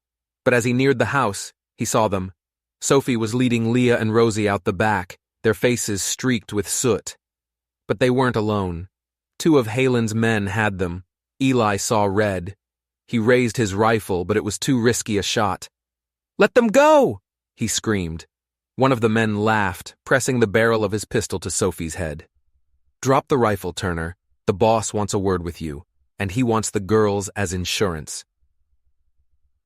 S1: But as he neared the house, he saw them. Sophie was leading Leah and Rosie out the back, their faces streaked with soot. But they weren't alone. Two of Halen's men had them. Eli saw red. He raised his rifle, but it was too risky a shot. "Let them go!" he screamed. One of the men laughed, pressing the barrel of his pistol to Sophie's head. "Drop the rifle, Turner. The boss wants a word with you, and he wants the girls as insurance."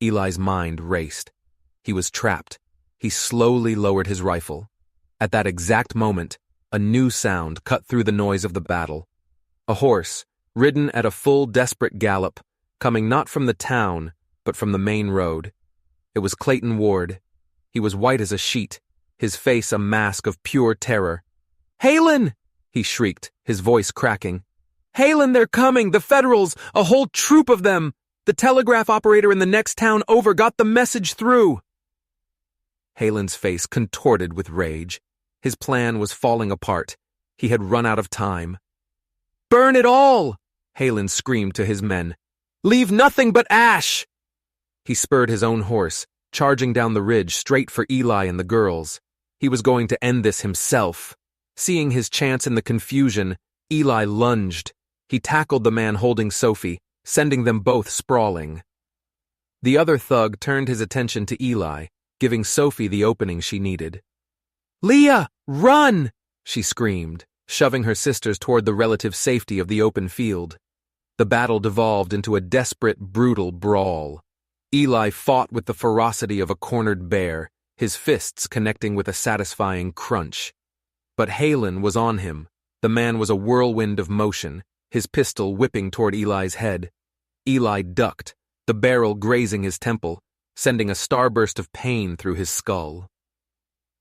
S1: Eli's mind raced. He was trapped. He slowly lowered his rifle. At that exact moment, a new sound cut through the noise of the battle. A horse, ridden at a full desperate gallop, coming not from the town, but from the main road. It was Clayton Ward. He was white as a sheet, his face a mask of pure terror. "Halen!" he shrieked, his voice cracking. "Halen, they're coming! The Federals! A whole troop of them! The telegraph operator in the next town over got the message through!" Halen's face contorted with rage. His plan was falling apart. He had run out of time. "Burn it all!" Halen screamed to his men. "Leave nothing but ash!" He spurred his own horse, charging down the ridge straight for Eli and the girls. He was going to end this himself. Seeing his chance in the confusion, Eli lunged. He tackled the man holding Sophie, sending them both sprawling. The other thug turned his attention to Eli, giving Sophie the opening she needed. "Leah, run!" she screamed, shoving her sisters toward the relative safety of the open field. The battle devolved into a desperate, brutal brawl. Eli fought with the ferocity of a cornered bear, his fists connecting with a satisfying crunch. But Halen was on him. The man was a whirlwind of motion, his pistol whipping toward Eli's head. Eli ducked, the barrel grazing his temple, sending a starburst of pain through his skull.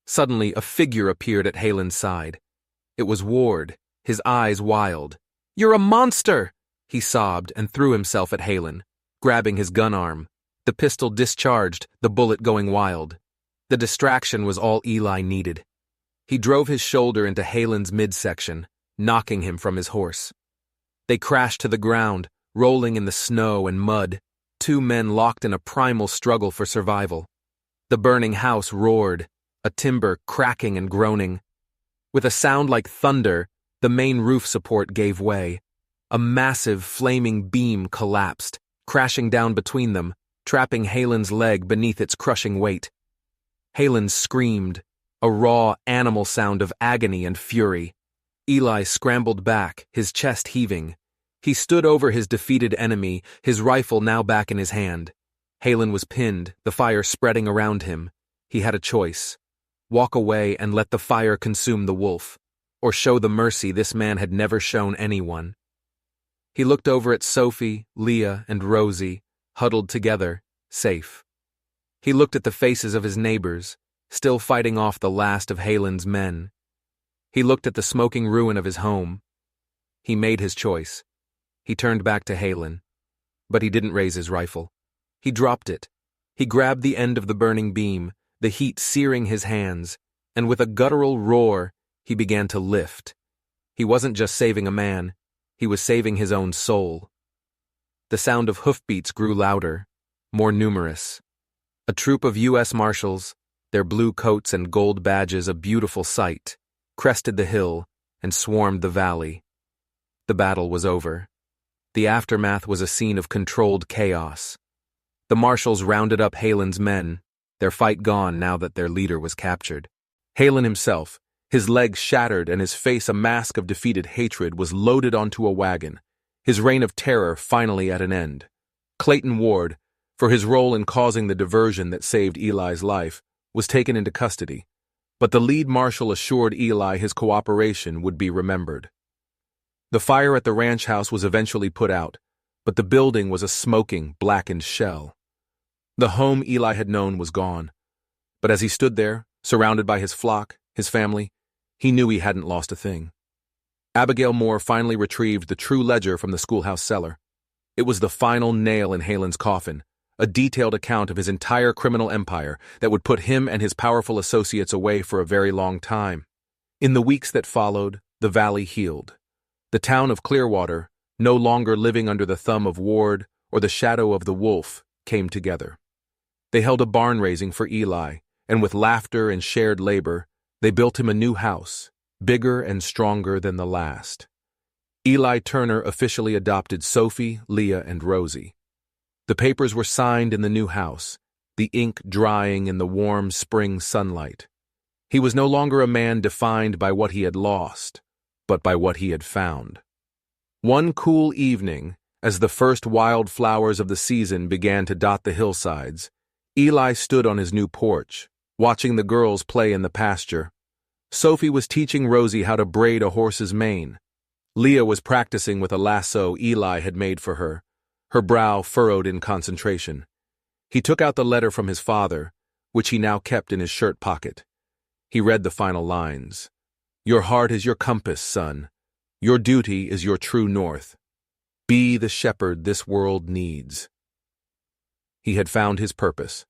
S1: Suddenly, a figure appeared at Halen's side. It was Ward, his eyes wild. "You're a monster!" he sobbed and threw himself at Halen, grabbing his gun arm. The pistol discharged, the bullet going wild. The distraction was all Eli needed. He drove his shoulder into Halen's midsection, knocking him from his horse. They crashed to the ground, rolling in the snow and mud, two men locked in a primal struggle for survival. The burning house roared, a timber cracking and groaning. With a sound like thunder, the main roof support gave way. A massive, flaming beam collapsed, crashing down between them, trapping Halen's leg beneath its crushing weight. Halen screamed, a raw, animal sound of agony and fury. Eli scrambled back, his chest heaving. He stood over his defeated enemy, his rifle now back in his hand. Halen was pinned, the fire spreading around him. He had a choice. Walk away and let the fire consume the wolf, or show the mercy this man had never shown anyone. He looked over at Sophie, Leah, and Rosie, huddled together, safe. He looked at the faces of his neighbors, still fighting off the last of Halen's men. He looked at the smoking ruin of his home. He made his choice. He turned back to Halen, but he didn't raise his rifle. He dropped it. He grabbed the end of the burning beam, the heat searing his hands, and with a guttural roar, he began to lift. He wasn't just saving a man, he was saving his own soul. The sound of hoofbeats grew louder, more numerous. A troop of U.S. Marshals, their blue coats and gold badges a beautiful sight, crested the hill and swarmed the valley. The battle was over. The aftermath was a scene of controlled chaos. The Marshals rounded up Halen's men, their fight gone now that their leader was captured. Halen himself, his legs shattered and his face a mask of defeated hatred, was loaded onto a wagon, his reign of terror finally at an end. Clayton Ward, for his role in causing the diversion that saved Eli's life, was taken into custody, but the lead marshal assured Eli his cooperation would be remembered. The fire at the ranch house was eventually put out, but the building was a smoking, blackened shell. The home Eli had known was gone, but as he stood there, surrounded by his flock, his family, he knew he hadn't lost a thing. Abigail Moore finally retrieved the true ledger from the schoolhouse cellar. It was the final nail in Halen's coffin, a detailed account of his entire criminal empire that would put him and his powerful associates away for a very long time. In the weeks that followed, the valley healed. The town of Clearwater, no longer living under the thumb of Ward or the shadow of the wolf, came together. They held a barn raising for Eli, and with laughter and shared labor, they built him a new house, bigger and stronger than the last. Eli Turner officially adopted Sophie, Leah, and Rosie. The papers were signed in the new house, the ink drying in the warm spring sunlight. He was no longer a man defined by what he had lost, but by what he had found. One cool evening, as the first wild flowers of the season began to dot the hillsides, Eli stood on his new porch, watching the girls play in the pasture. Sophie was teaching Rosie how to braid a horse's mane. Leah was practicing with a lasso Eli had made for her, her brow furrowed in concentration. He took out the letter from his father, which he now kept in his shirt pocket. He read the final lines. "Your heart is your compass, son. Your duty is your true north. Be the shepherd this world needs." He had found his purpose.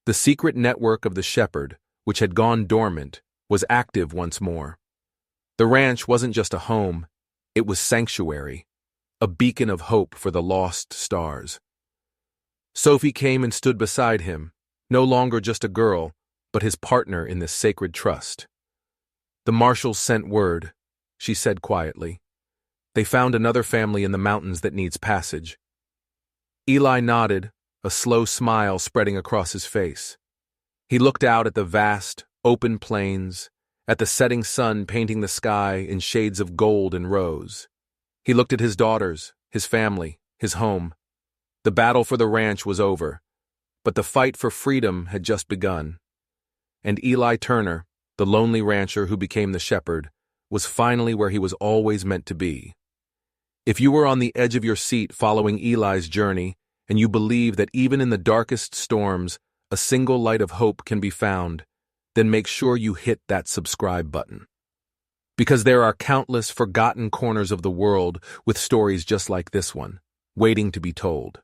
S1: The secret network of the shepherd, which had gone dormant, was active once more. The ranch wasn't just a home, it was sanctuary, a beacon of hope for the lost stars. Sophie came and stood beside him, no longer just a girl, but his partner in this sacred trust. "The marshals sent word," she said quietly. "They found another family in the mountains that needs passage." Eli nodded, a slow smile spreading across his face. He looked out at the vast, open plains, at the setting sun painting the sky in shades of gold and rose. He looked at his daughters, his family, his home. The battle for the ranch was over, but the fight for freedom had just begun. And Eli Turner, the lonely rancher who became the shepherd, was finally where he was always meant to be. If you were on the edge of your seat following Eli's journey, and you believe that even in the darkest storms, a single light of hope can be found, then make sure you hit that subscribe button. Because there are countless forgotten corners of the world with stories just like this one, waiting to be told.